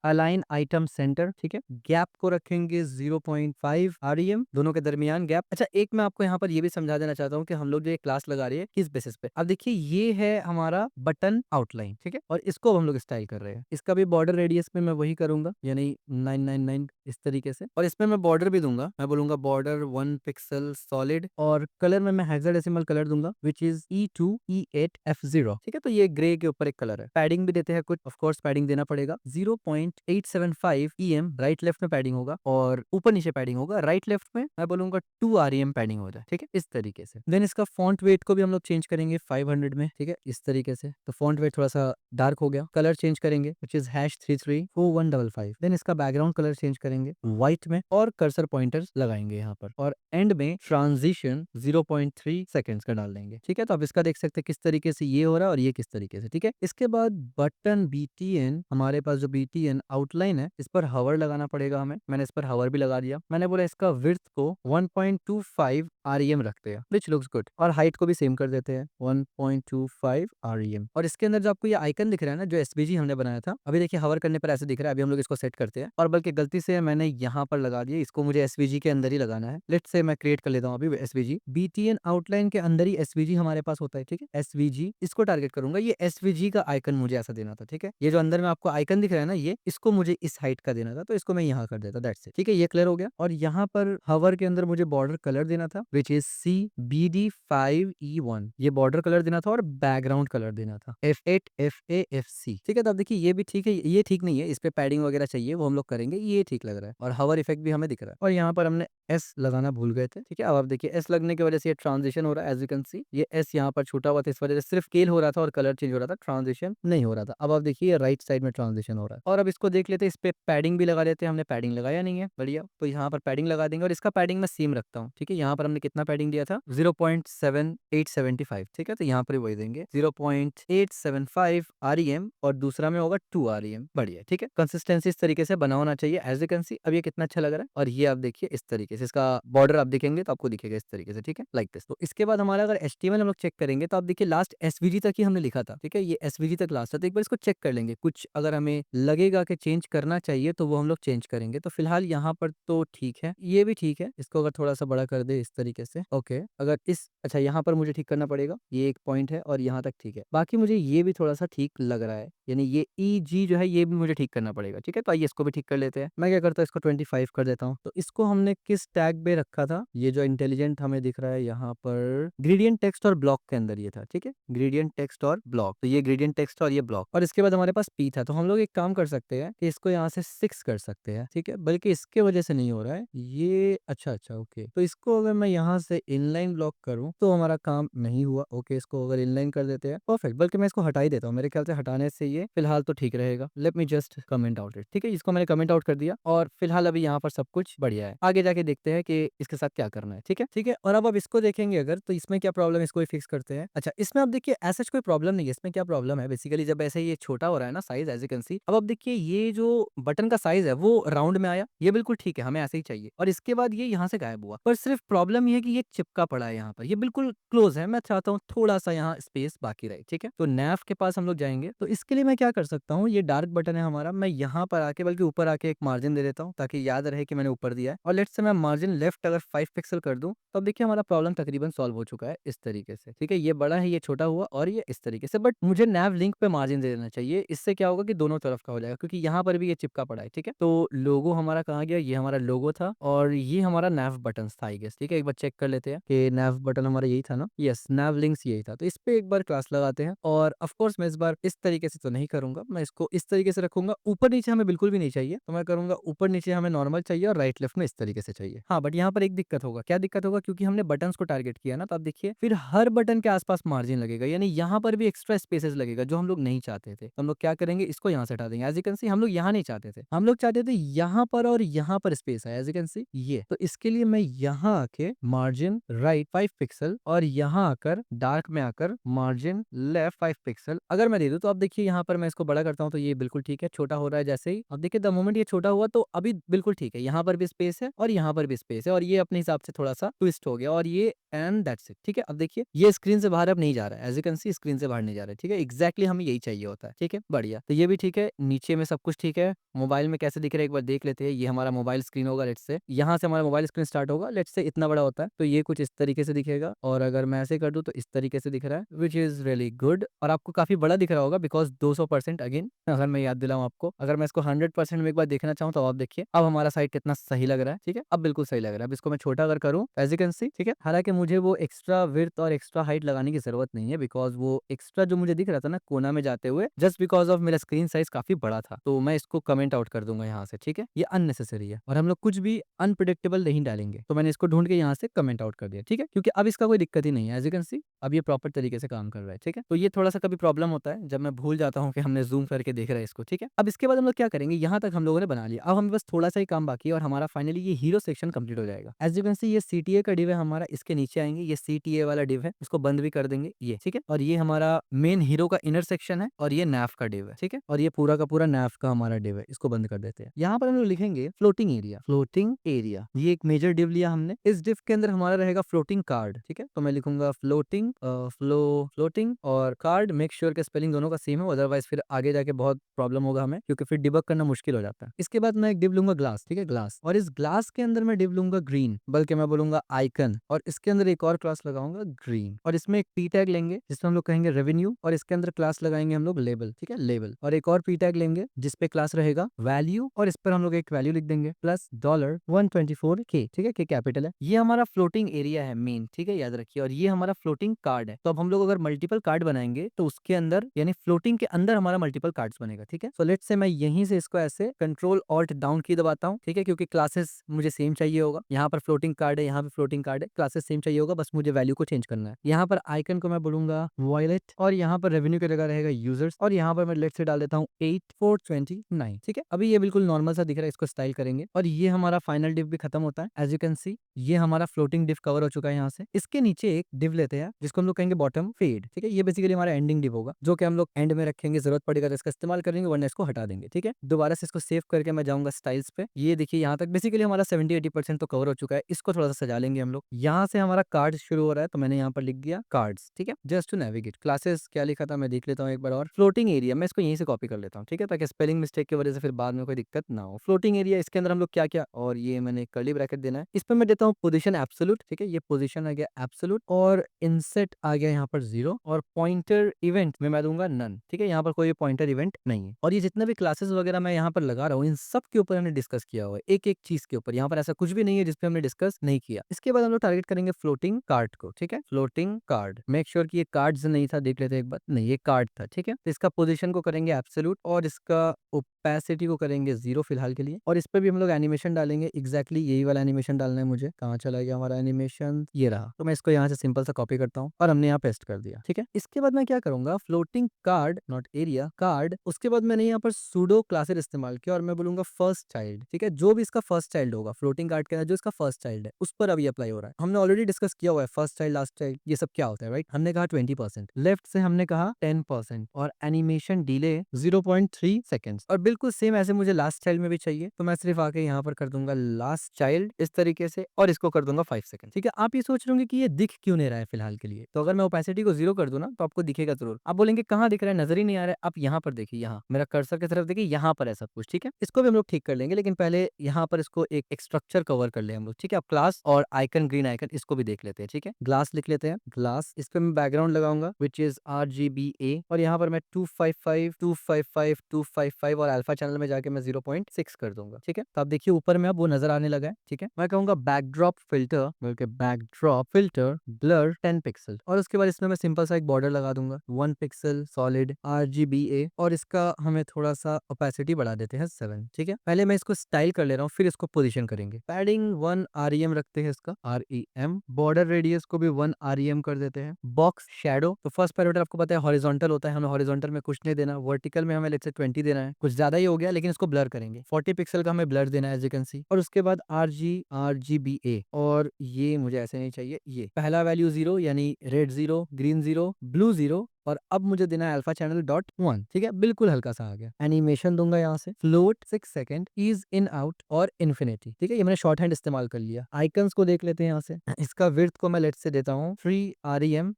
align item centre. ठीक है, गैप को रखेंगे 0.5 rem, दोनों के दरमियान गैप। अच्छा, एक मैं आपको यहाँ पर ये भी समझा देना चाहता हूँ कि हम लोग जो ये क्लास लगा रही है किस बेसिस पे। अब देखिए, ये है हमारा बटन आउटलाइन, ठीक है, और इसको हम लोग स्टाइल कर रहे हैं। इसका भी बॉर्डर रेडियस में मैं वही करूंगा, यानी 999 इस तरीके से, और इसमें मैं बॉर्डर भी दूंगा, मैं बोलूंगा बॉर्डर 1 पिक्सल सॉलिड, और कलर में मैं हेक्साडेसिमल कलर दूंगा विच इज E2E8F0। ठीक है, तो ये ग्रे के ऊपर एक कलर है। पैडिंग भी देते हैं कुछ, ऑफ कोर्स पैडिंग देना पड़ेगा, 0.875 EM राइट लेफ्ट में पैडिंग होगा, और ऊपर नीचे पैडिंग होगा। राइट लेफ्ट में मैं बोलूंगा 2 REM पैडिंग हो जाए। ठीक है, इस तरीके से। देन इसका फॉन्ट वेट को भी हम लोग चेंज करेंगे 500 में। ठीक है, इस तरीके से, तो फॉन्ट वेट थोड़ा सा डार्क हो गया। कलर चेंज करेंगे विच इज #334155। देन इसका बैकग्राउंड कलर चेंज करेंगे व्हाइट में, और कर्सर पॉइंटर्स लगाएंगे यहाँ पर, और एंड में ट्रांजिशन 0.3 सेकेंड्स का डाल देंगे। ठीक है, तो आप इसका देख सकते हैं किस तरीके से ये हो रहा है और ये किस तरीके से। ठीक है, इसके बाद बटन BTN, हमारे पास जो BTN आउटलाइन है, इस पर हवर लगाना पड़ेगा हमें। मैंने इस पर हवर भी लगा दिया। मैंने बोला इसका विड्थ को 1.25 REM रखते हैं, विच लुक्स गुड, और हाइट को भी सेम कर देते हैं 1.25 REM। और इसके अंदर जो आपको ये आइकन दिख रहा है ना, जो SVG हमने बनाया था, अभी देखिए हवर करने पर ऐसे दिख रहा है। अभी हम लोग इसको सेट करते हैं, और बल्कि गलती से मैंने यहाँ पर लगा दिया, इसको मुझे SVG के अंदर ही लगाना है। लेट्स से मैं क्रिएट कर लेता हूँ अभी SVG, BTN आउटलाइन के अंदर ही SVG हमारे पास होता है। ठीक है, SVG, इसको टारगेट करूंगा, ये SVG का आइकन मुझे ऐसा देना था। ठीक है, ये जो अंदर में आपको आइकन दिख रहा है ना, ये इसको मुझे इस हाइट का देना था, तो इसको मैं यहाँ कर देता, दैट्स इट। ठीक है, ये क्लियर हो गया। और यहाँ पर हवर के अंदर मुझे बॉर्डर कलर देना था विच इज CBD5E1, ये बॉर्डर कलर देना था, और बैकग्राउंड कलर देना था F8FAFC। ठीक है, तो अब देखिए ये भी ठीक है, ये ठीक नहीं है, इस पे पैडिंग वगैरह चाहिए, वो हम लोग करेंगे। ये ठीक लग रहा है, और हवर इफेक्ट भी हमें दिख रहा है। और यहाँ पर हमने S लगाना भूल गए थे। ठीक है, अब आप देखिए S लगने की वजह से ये ट्रांजिशन हो रहा है, एज यू कैन सी, ये S यहाँ पर छूटा हुआ था, इस वजह से सिर्फ स्केल हो रहा था और कलर चेंज हो रहा था, ट्रांजिशन नहीं हो रहा था। अब आप देखिए राइट साइड में ट्रांजिशन हो रहा है। और अब इसको देख लेते हैं, इस पे पैडिंग भी लगा लेते हैं। हमने पैडिंग लगाया नहीं है, बढ़िया, तो यहाँ पर पैडिंग लगा देंगे, और इसका पैडिंग मैं सेम रखता हूँ। ठीक है, यहाँ पर हमने कितना पैडिंग दिया था, 0.7875। ठीक है, तो यहाँ पर वही देंगे 0.875 REM, और दूसरा में होगा 2 REM। बढ़िया, ठीक है, कंसिस्टेंसी इस तरीके से बना होना चाहिए, एज यू कैन सी। अब ये कितना अच्छा लग रहा है, और ये आप देखिए इस तरीके से, इसका बॉर्डर आप देखेंगे तो आपको दिखेगा इस तरीके से। ठीक है, लाइक दिस। तो इसके बाद हमारा अगर HTML हम लोग चेक करेंगे, तो आप देखिए लास्ट SVG तक ही हमने लिखा था। ठीक है, ये SVG तक लास्ट था, तो एक बार इसको चेक कर लेंगे। कुछ अगर हमें लगेगा कि चेंज करना चाहिए तो वो हम लोग चेंज करेंगे। तो फिलहाल यहाँ पर तो ठीक है, ये भी ठीक है। इसको अगर थोड़ा सा बड़ा कर दे इस तरीके से, ओके। अगर इस, अच्छा, यहाँ पर मुझे ठीक करना पड़ेगा, ये एक पॉइंट है, और यहाँ तक ठीक है। बाकी मुझे ये भी थोड़ा सा ठीक लग रहा है, यानी ये EG जो है ये भी मुझे ठीक करना पड़ेगा। ठीक है, तो आइए इसको भी ठीक कर लेते हैं। मैं क्या करता हूँ, इसको 25 कर देता हूँ। तो इसको हमने किस टैग पे रखा था, ये जो इंटेलिजेंट हमें दिख रहा है यहाँ पर, ग्रेडियंट टेक्स्ट और ब्लॉक के अंदर ये था। ठीक है, ग्रेडियंट टेक्स्ट और ब्लॉक, तो ये ग्रेडियंट टेक्स्ट और ये ब्लॉक, और इसके बाद हमारे पास P था। तो हम लोग एक काम कर सकते हैं कि इसको यहाँ से 6 कर सकते हैं। ठीक है, बल्कि इसके वजह से नहीं हो रहा है ये, अच्छा अच्छा, ओके। तो इसको अगर मैं यहाँ से इनलाइन ब्लॉक करूँ तो हमारा काम नहीं हुआ। ओके, इसको अगर इनलाइन कर देते हैं, परफेक्ट। बल्कि मैं इसको हटा ही देता हूँ, मेरे ख्याल से हटाने से ये फिलहाल तो ठीक रहेगा। Let me just comment out it. ठीक है, इसको मैंने कमेंट आउट कर दिया, और फिलहाल अभी यहाँ पर सब कुछ बढ़िया है। आगे जाके देखते हैं कि इसके साथ क्या करना है। ठीक है, ठीक है। और अब इसको देखेंगे अगर, तो इसमें क्या प्रॉब्लम है, इसको भी फिक्स करते हैं। अच्छा, इसमें आप देखिए ऐसा कोई प्रॉब्लम नहीं है। इसमें क्या प्रॉब्लम है, बेसिकली जब ऐसे ये छोटा हो रहा है ना size, as you can see. अब आप देखिए ये जो बटन का साइज है वो राउंड में आया, ये बिल्कुल ठीक है, हमें ऐसे ही चाहिए, और इसके बाद ये यहाँ से गायब हुआ। पर सिर्फ प्रॉब्लम ये है कि ये चिपका पड़ा है यहाँ पर, ये बिल्कुल क्लोज है, मैं चाहता हूँ थोड़ा सा यहाँ स्पेस बाकी रहे, ठीक है। तो नैव के पास हम लोग जाएंगे, तो इसके लिए मैं क्या कर सकता हूँ, ये डार्क बटन है हमारा, मैं यहाँ पर आके बल्कि ऊपर आके एक मार्जिन दे देता हूँ ताकि याद रहे कि मैंने ऊपर दिया है। और लेट्स से मैं मार्जिन लेफ्ट अगर 5 पिक्सल कर दूं, तो अब देखिए हमारा प्रॉब्लम तकरीबन सॉल्व हो चुका है इस तरीके से, ठीक है। ये बड़ा है, ये छोटा हुआ और ये इस तरीके से, बट मुझे नैव लिंक पे मार्जिन दे देना चाहिए। इससे क्या होगा कि दोनों तरफ का हो जाएगा, क्योंकि यहाँ पर भी ये चिपका पड़ा है, ठीक है। तो लोगो हमारा कहाँ गया, ये हमारा लोगो था और ये हमारा नैव बटन था आई गेस, ठीक है। एक बार चेक कर लेते हैं कि नैव बटन हमारा यही था ना, यस नैव लिंक्स यही था। तो इस पे एक बार क्लास लगाते हैं और ऑफ कोर्स मैं इस बार इस तरीके से तो नहीं करूंगा, मैं इसको इस तरीके से रखूंगा। ऊपर नीचे हमें बिल्कुल भी नहीं चाहिए, तो मैं करूंगा ऊपर नीचे हमें नॉर्मल चाहिए और राइट लेफ्ट में इस तरीके से चाहिए। हाँ बट यहाँ पर एक दिक्कत होगा, क्या दिक्कत होगा, क्योंकि हमने बटन्स को टारगेट किया ना, तो आप देखिए फिर हर बटन के आसपास मार्जिन लगेगा, यानी यहाँ पर भी एक्स्ट्रा स्पेसेस लगेगा जो हम लोग नहीं चाहते थे। तो हम लोग क्या करेंगे, इसको यहाँ से हटा देंगे। एज यू कैन सी हम लोग यहाँ नहीं चाहते थे, हम लोग चाहते थे यहाँ पर और यहाँ पर स्पेस है, एज यू कैन सी ये। तो इसके लिए मैं यहाँ आके मार्जिन राइट 5 पिक्सल और यहाँ आकर डार्क में आकर मार्जिन लेफ्ट 5 पिक्सल अगर मैं दे दूं, तो अब देखिए यहाँ पर मैं इसको बड़ा करता हूँ तो ये बिल्कुल ठीक है, छोटा हो रहा है जैसे ही। अब देखिए द मोमेंट ये छोटा हुआ तो अभी बिल्कुल ठीक है, यहाँ पर भी स्पेस है और यहाँ पर भी स्पेस है और ये अपने हिसाब से थोड़ा सा ट्विस्ट हो गया और ये एंड दैट्स इट, ठीक है। अब देखिए ये स्क्रीन से बाहर अब नहीं जा रहा है, as you can see screen से बाहर नहीं जा रहा है, ठीक है। एग्जैक्टली हमें यही चाहिए होता है, ठीक है, बढ़िया। तो ये भी ठीक है, नीचे में सब कुछ ठीक है। मोबाइल में कैसे दिख रहा है एक बार देख लेते हैं। ये हमारा मोबाइल स्क्रीन होगा, लेट्स से यहाँ से हमारा मोबाइल स्क्रीन स्टार्ट होगा, लेट्स से इतना बड़ा होता है तो ये कुछ इस तरीके से दिखेगा और अगर मैं ऐसे कर दूं तो इस तरीके से दिख रहा है, विच इज रियली गुड। और आपको काफी बड़ा दिख रहा होगा बिकॉज 200% अगेन अगर मैं याद दिलाऊं आपको, अगर मैं इसको 100% में एक बार देखना चाहूँ तो आप देखिए अब हमारा साइट कितना सही लग रहा है, ठीक है। अब बिल्कुल सही लग रहा है। अब इसको मैं छोटा अगर करूँ एज यू कैन सी, ठीक है। हालांकि मुझे वो एक्स्ट्रा विड्थ और एक्स्ट्रा हाइट लगाने की जरूरत नहीं है बिकॉज वो एक्स्ट्रा जो मुझे दिख रहा था ना कोना में जाते हुए, जस्ट बिकॉज ऑफ मेरा स्क्रीन साइज काफी बड़ा था, तो मैं इसको कमेंट आउट कर दूंगा यहाँ से, ठीक है। ये अननेसेसरी है और हम लोग कुछ भी अनप्रिडिक्टेबल नहीं डालेंगे, तो मैंने इसको ढूंढ के यहाँ से कमेंट आउट कर दिया, ठीक है। क्योंकि अब इसका कोई दिक्कत ही नहीं है, एज यू कैन सी अब ये प्रॉपर तरीके से काम कर रहा है, ठीक है। तो ये थोड़ा सा कभी प्रॉब्लम होता है जब मैं भूल जाता हूँ कि हमने जूम करके देख रहा है इसको, ठीक है। अब इसके बाद हम लोग क्या करेंगे, यहाँ तक हम लोगों ने बना लिया, अब हमें बस थोड़ा सा ही काम बाकी है और हमारा फाइनली ये हीरो सेक्शन कंप्लीट हो जाएगा। एज यू कैन सी ये सीटीए का डिव है हमारा, इसके नीचे आएंगे, ये सीटीए वाला डिव है, इसको बंद भी कर देंगे ये, ठीक है। और ये हमारा मेन हीरो का इनर सेक्शन है और ये नैफ का डिव है, ठीक है। और ये पूरा का पूरा नैफ का हमारा डिव है, इसको बंद कर देते हैं। यहाँ पर हम लोग लिखेंगे फ्लोटिंग एरिया, फ्लोटिंग एरिया, ये एक मेजर डिव लिया हमने। इस डिव के अंदर हमारा रहेगा फ्लोटिंग कार्ड, ठीक है। तो मैं लिखूंगा फ्लोटिंग फ्लोटिंग और कार्ड, मेक श्योर के स्पेलिंग दोनों का सेम हो, अदरवाइज फिर आगे जाके बहुत प्रॉब्लम होगा हमें, क्योंकि फिर डिबग करना मुश्किल हो जाता है। इसके बाद मैं एक डिव लूंगा ग्लास, ठीक है, ग्लास। और इस ग्लास के अंदर मैं डिव लूंगा ग्रीन, बल्कि मैं बोलूंगा आइकन, और इसके अंदर एक और क्लास लगाऊंगा ग्रीन। और इसमें एक पी टैग लेंगे जिसमें हम लोग कहेंगे रेवेन्यू, और इसके अंदर क्लास लगाएंगे हम लोग लेबल, ठीक है, लेबल। और एक और पी टैग लेंगे जिसपे क्लास रहेगा वैल्यू, और इस पर हम लोग एक वैल्यू लिख देंगे प्लस $124K, ठीक है, के कैपिटल है। ये हमारा फ्लोटिंग एरिया है मेन, ठीक है, याद रखिए। और ये हमारा फ्लोटिंग कार्ड है। तो अब हम लोग अगर मल्टीपल कार्ड बनाएंगे तो उसके अंदर यानी फ्लोटिंग के अंदर हमारा मल्टीपल कार्ड्स बनेगा, ठीक है। सो लेट्स से मैं यहीं से इसको ऐसे कंट्रोल ऑल्ट डाउन की दबाता हूँ, ठीक है, क्योंकि क्लासेस मुझे सेम चाहिए होगा। यहाँ पर फ्लोटिंग कार्ड है, यहाँ पे फ्लोटिंग कार्ड है, क्लासेस सेम चाहिए होगा, बस मुझे वैल्यू को चेंज करना है। यहाँ पर आइकन को मैं बोलूंगा वॉयलेट, और यहाँ पर रेवेन्यू की जगह रहेगा यूजर्स, और यहाँ पर मैं लेट से डाल देता हूँ 8429, ठीक है। अभी ये बिल्कुल नॉर्मल सा दिख रहा है, इसको स्टाइल करेंगे और ये हमारा फाइनल डिव भी खत्म होता है। एज यू कैन सी ये हमारा फ्लोटिंग डिव कवर हो चुका है। यहाँ से इसके नीचे एक डिव लेते हैं जिसको हम लोग कहेंगे बॉटम फेड, ठीक है। ये बेसिकली हमारा एंडिंग डिव होगा जो कि हम लोग एंड में रखेंगे, जरूरत पड़ेगा तो इसका इस्तेमाल करेंगे, वरना इसको हटा देंगे, ठीक है। दोबारा से इसको सेव करके मैं जाऊंगा स्टाइल्स पे। ये देखिए यहाँ तक बेसिकली हमारा 70-80% तो कवर हो चुका है। इसको थोड़ा सा सजा लेंगे हम लोग। यहाँ से हमारा कार्ड शुरू हो रहा है, तो मैंने यहाँ पर लिख दिया कार्ड्स, ठीक है, जस्ट टू नेविगेट। क्लासेस क्या लिखा था मैं देख लेता हूँ एक बार और। फ्लोटिंग एरिया, मैं इसको यहीं से कॉपी कर लेता हूँ, ठीक है, ताकि स्पेलिंग मिस्टेक की वजह से फिर बाद में कोई दिक्कत ना हो। फ्लोटिंग एरिया, इसके अंदर हम लोग क्या क्या, और ये मैंने कर्ली ब्रैकेट देना है, इस पर मैं देता हूँ पोजीशन एब्सोल्यूट, ठीक है। ये पोजीशन आ गया एब्सोल्यूट, और इनसेट आ गया यहाँ पर 0, और पॉइंटर इवेंट में मैं दूंगा नन, ठीक है। यहाँ पर कोई पॉइंटर इवेंट नहीं है। और ये जितना भी क्लासेस वगैरह मैं यहाँ पर लगा रहा हूँ, इन सब के ऊपर हमने डिस्कस किया हुआ है, एक एक चीज के ऊपर। यहाँ पर ऐसा कुछ भी नहीं है जिसपे हमने डिस्कस नहीं किया। इसके बाद हम लोग टारगेट करेंगे फ्लोटिंग कार्ड को, ठीक है, फ्लोटिंग कार्ड। मेक श्योर कि ये कार्ड्स नहीं था, देख लेते हैं एक बार। नहीं, ये कार्ड था, ठीक है। तो इसका पोजीशन को करेंगे एब्सोल्यूट, और इसका ओपेसिटी को करेंगे 0 फिलहाल के लिए। और इस पे भी हम लोग एनिमेशन डालेंगे, एग्जैक्टली यही वाला एनिमेशन डालना है मुझे। कहाँ चला गया हमारा एनिमेशन, ये रहा। तो मैं इसको यहाँ से सिंपल सा कॉपी करता हूँ और हमने यहाँ पेस्ट कर दिया, ठीक है। इसके बाद मैं क्या करूंगा, floating card not area card. उसके बाद मैंने यहाँ पर सूडो क्लासेस इस्तेमाल किया और मैं बोलूंगा फर्स्ट चाइल्ड, ठीक है। जो भी इसका फर्स्ट चाइल्ड होगा फ्लोटिंग कार्ड के अंदर, जो इसका फर्स्ट चाइल्ड है उस पर अभी अप्लाई हो रहा है। हमने ऑलरेडी डिस्कस किया हुआ है फर्स्ट चाइल्ड, लास्ट चाइल्ड, ये सब क्या होता है, राइट। हमने कहा 20%, लेफ्ट से हमने कहा 10%, और एनिमेशन डिले 0.3 सेकेंड्स। और बिल्कुल सेम ऐसे मुझे लास्ट चाइल्ड में भी चाहिए, तो मैं सिर्फ आके यहाँ पर कर दूंगा लास्ट चाइल्ड इस तरीके से, और इसको कर दूंगा दूंगा 5 सेकंड। ठीक है, आप ये सोच रहे होंगे कि ये दिख क्यों नहीं रहा है फिलहाल के लिए, तो अगर मैं ओपेसिटी को 0 कर दूं ना तो आपको दिखेगा जरूर। आप बोलेंगे कहाँ दिख रहा है, नजर ही नहीं आ रहा है। आप यहाँ पर देखिए, यहाँ मेरा कर्सर की तरफ देखिए, यहाँ पर है सब कुछ। ठीक है, इसको भी हम लोग ठीक कर लेंगे, लेकिन पहले यहाँ पर इसको एक स्ट्रक्चर कवर कर ले हम लोग। ठीक है, अब क्लास और आइकन, ग्रीन आइकन, इसको भी देख लेते हैं। ठीक है, ग्लास लिख लेते हैं, ग्लास। इस पे मैं बैकग्राउंड लगाऊंगा विच इज RGBA, और यहाँ पर मैं 255 255 255 और अल्फा चैनल में जाके मैं 0.6 कर दूंगा। ठीक है, तो आप देखिए ऊपर में अब वो नजर आने लगा है। ठीक है, मैं कहूंगा बैकड्रॉप फिल्टर, बल्कि बैकड्रॉप फिल्टर ब्लर 10 पिक्सल, और उसके बाद इसमें मैं सिंपल सा एक बॉर्डर लगा दूंगा 1 पिक्सल सॉलिड RGBA, और इसका हमें थोड़ा सा ओपेसिटी बढ़ा देते हैं 7। ठीक है, पहले मैं इसको स्टाइल कर ले रहा हूँ, फिर इसको पोजीशन करेंगे। पैडिंग 1 REM रखते हैं, इसका REM। बॉर्डर रेडियस को भी 1 REM कर देते हैं। बॉक्स शेडो, तो फर्स्ट पैरामीटर आपको पता है हॉरिजॉन्टल होता है, हमें हॉरिजॉन्टल में कुछ नहीं देना, वर्टिकल में हमें लेट्स से 20 देना है, कुछ ज्यादा ही हो गया, लेकिन इसको ब्लर करेंगे। 40 पिक्सल का हमें ब्लर देना है एज यू कैन सी। और उसके बाद RGBA, और ये मुझे ऐसे नहीं चाहिए, ये पहला वैल्यू 0 यानी रेड 0, ग्रीन 0, ब्लू 0, और अब मुझे देना है अल्फा चैनल डॉट 1। ठीक है, बिल्कुल हल्का सा आ गया। एनिमेशन दूंगा यहाँ से, float 6 second, ease in out और इन्फिनिटी। ठीक है, ये मैंने शॉर्ट हैंड इस्तेमाल कर लिया। आइकन्स को देख लेते हैं यहाँ से। इसका विड्थ को मैं लेट से देता हूँ 3 REM।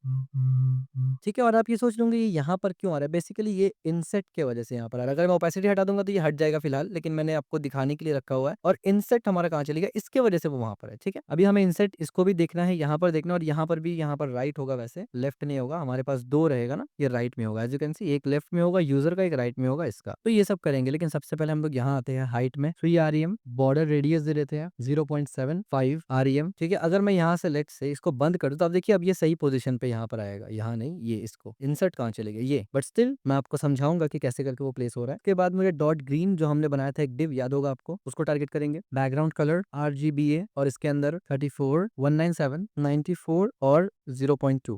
ठीक है, और आप ये सोच लूंगे ये यहाँ पर क्यों आ रहा है, बेसिकली ये इनसेट के वजह से यहाँ पर आ रहा है। अगर मैं ओपेसिटी हटा दूंगा तो ये हट जाएगा फिलहाल, लेकिन मैंने आपको दिखाने के लिए रखा हुआ है। और इनसेट हमारा कहाँ चलेगा, इसके वजह से वो वहां पर है। ठीक है, अभी हमें इनसेट इसको भी देखना है, यहाँ पर देखना, और यहाँ पर भी, यहाँ पर राइट होगा, वैसे लेफ्ट नहीं होगा, हमारे पास 2 रहेगा ना, ये राइट में होगा। एज यू कैन सी, एक लेफ्ट में होगा यूजर का, एक राइट में होगा इसका। तो ये सब करेंगे, लेकिन सबसे पहले हम लोग यहाँ आते हैं हाइट में 3 REM, बॉर्डर रेडियस दे देते हैं 0.75 REM। ठीक है, अगर मैं यहाँ से लेट से इसको बंद कर दूं तो आप देखिए अब ये सही पोजीशन पे यहाँ पर आएगा, यहाँ नहीं, ये इसको इंसर्ट कहाँ चले गए ये, बट स्टिल मैं आपको समझाऊंगा कि कैसे करके वो प्लेस हो रहा है। उसके बाद मुझे डॉट ग्रीन जो हमने बनाया था एक डिव, याद होगा आपको, उसको टारगेट करेंगे। बैकग्राउंड कलर RGBA, और इसके अंदर 34 197 94 और 0.2।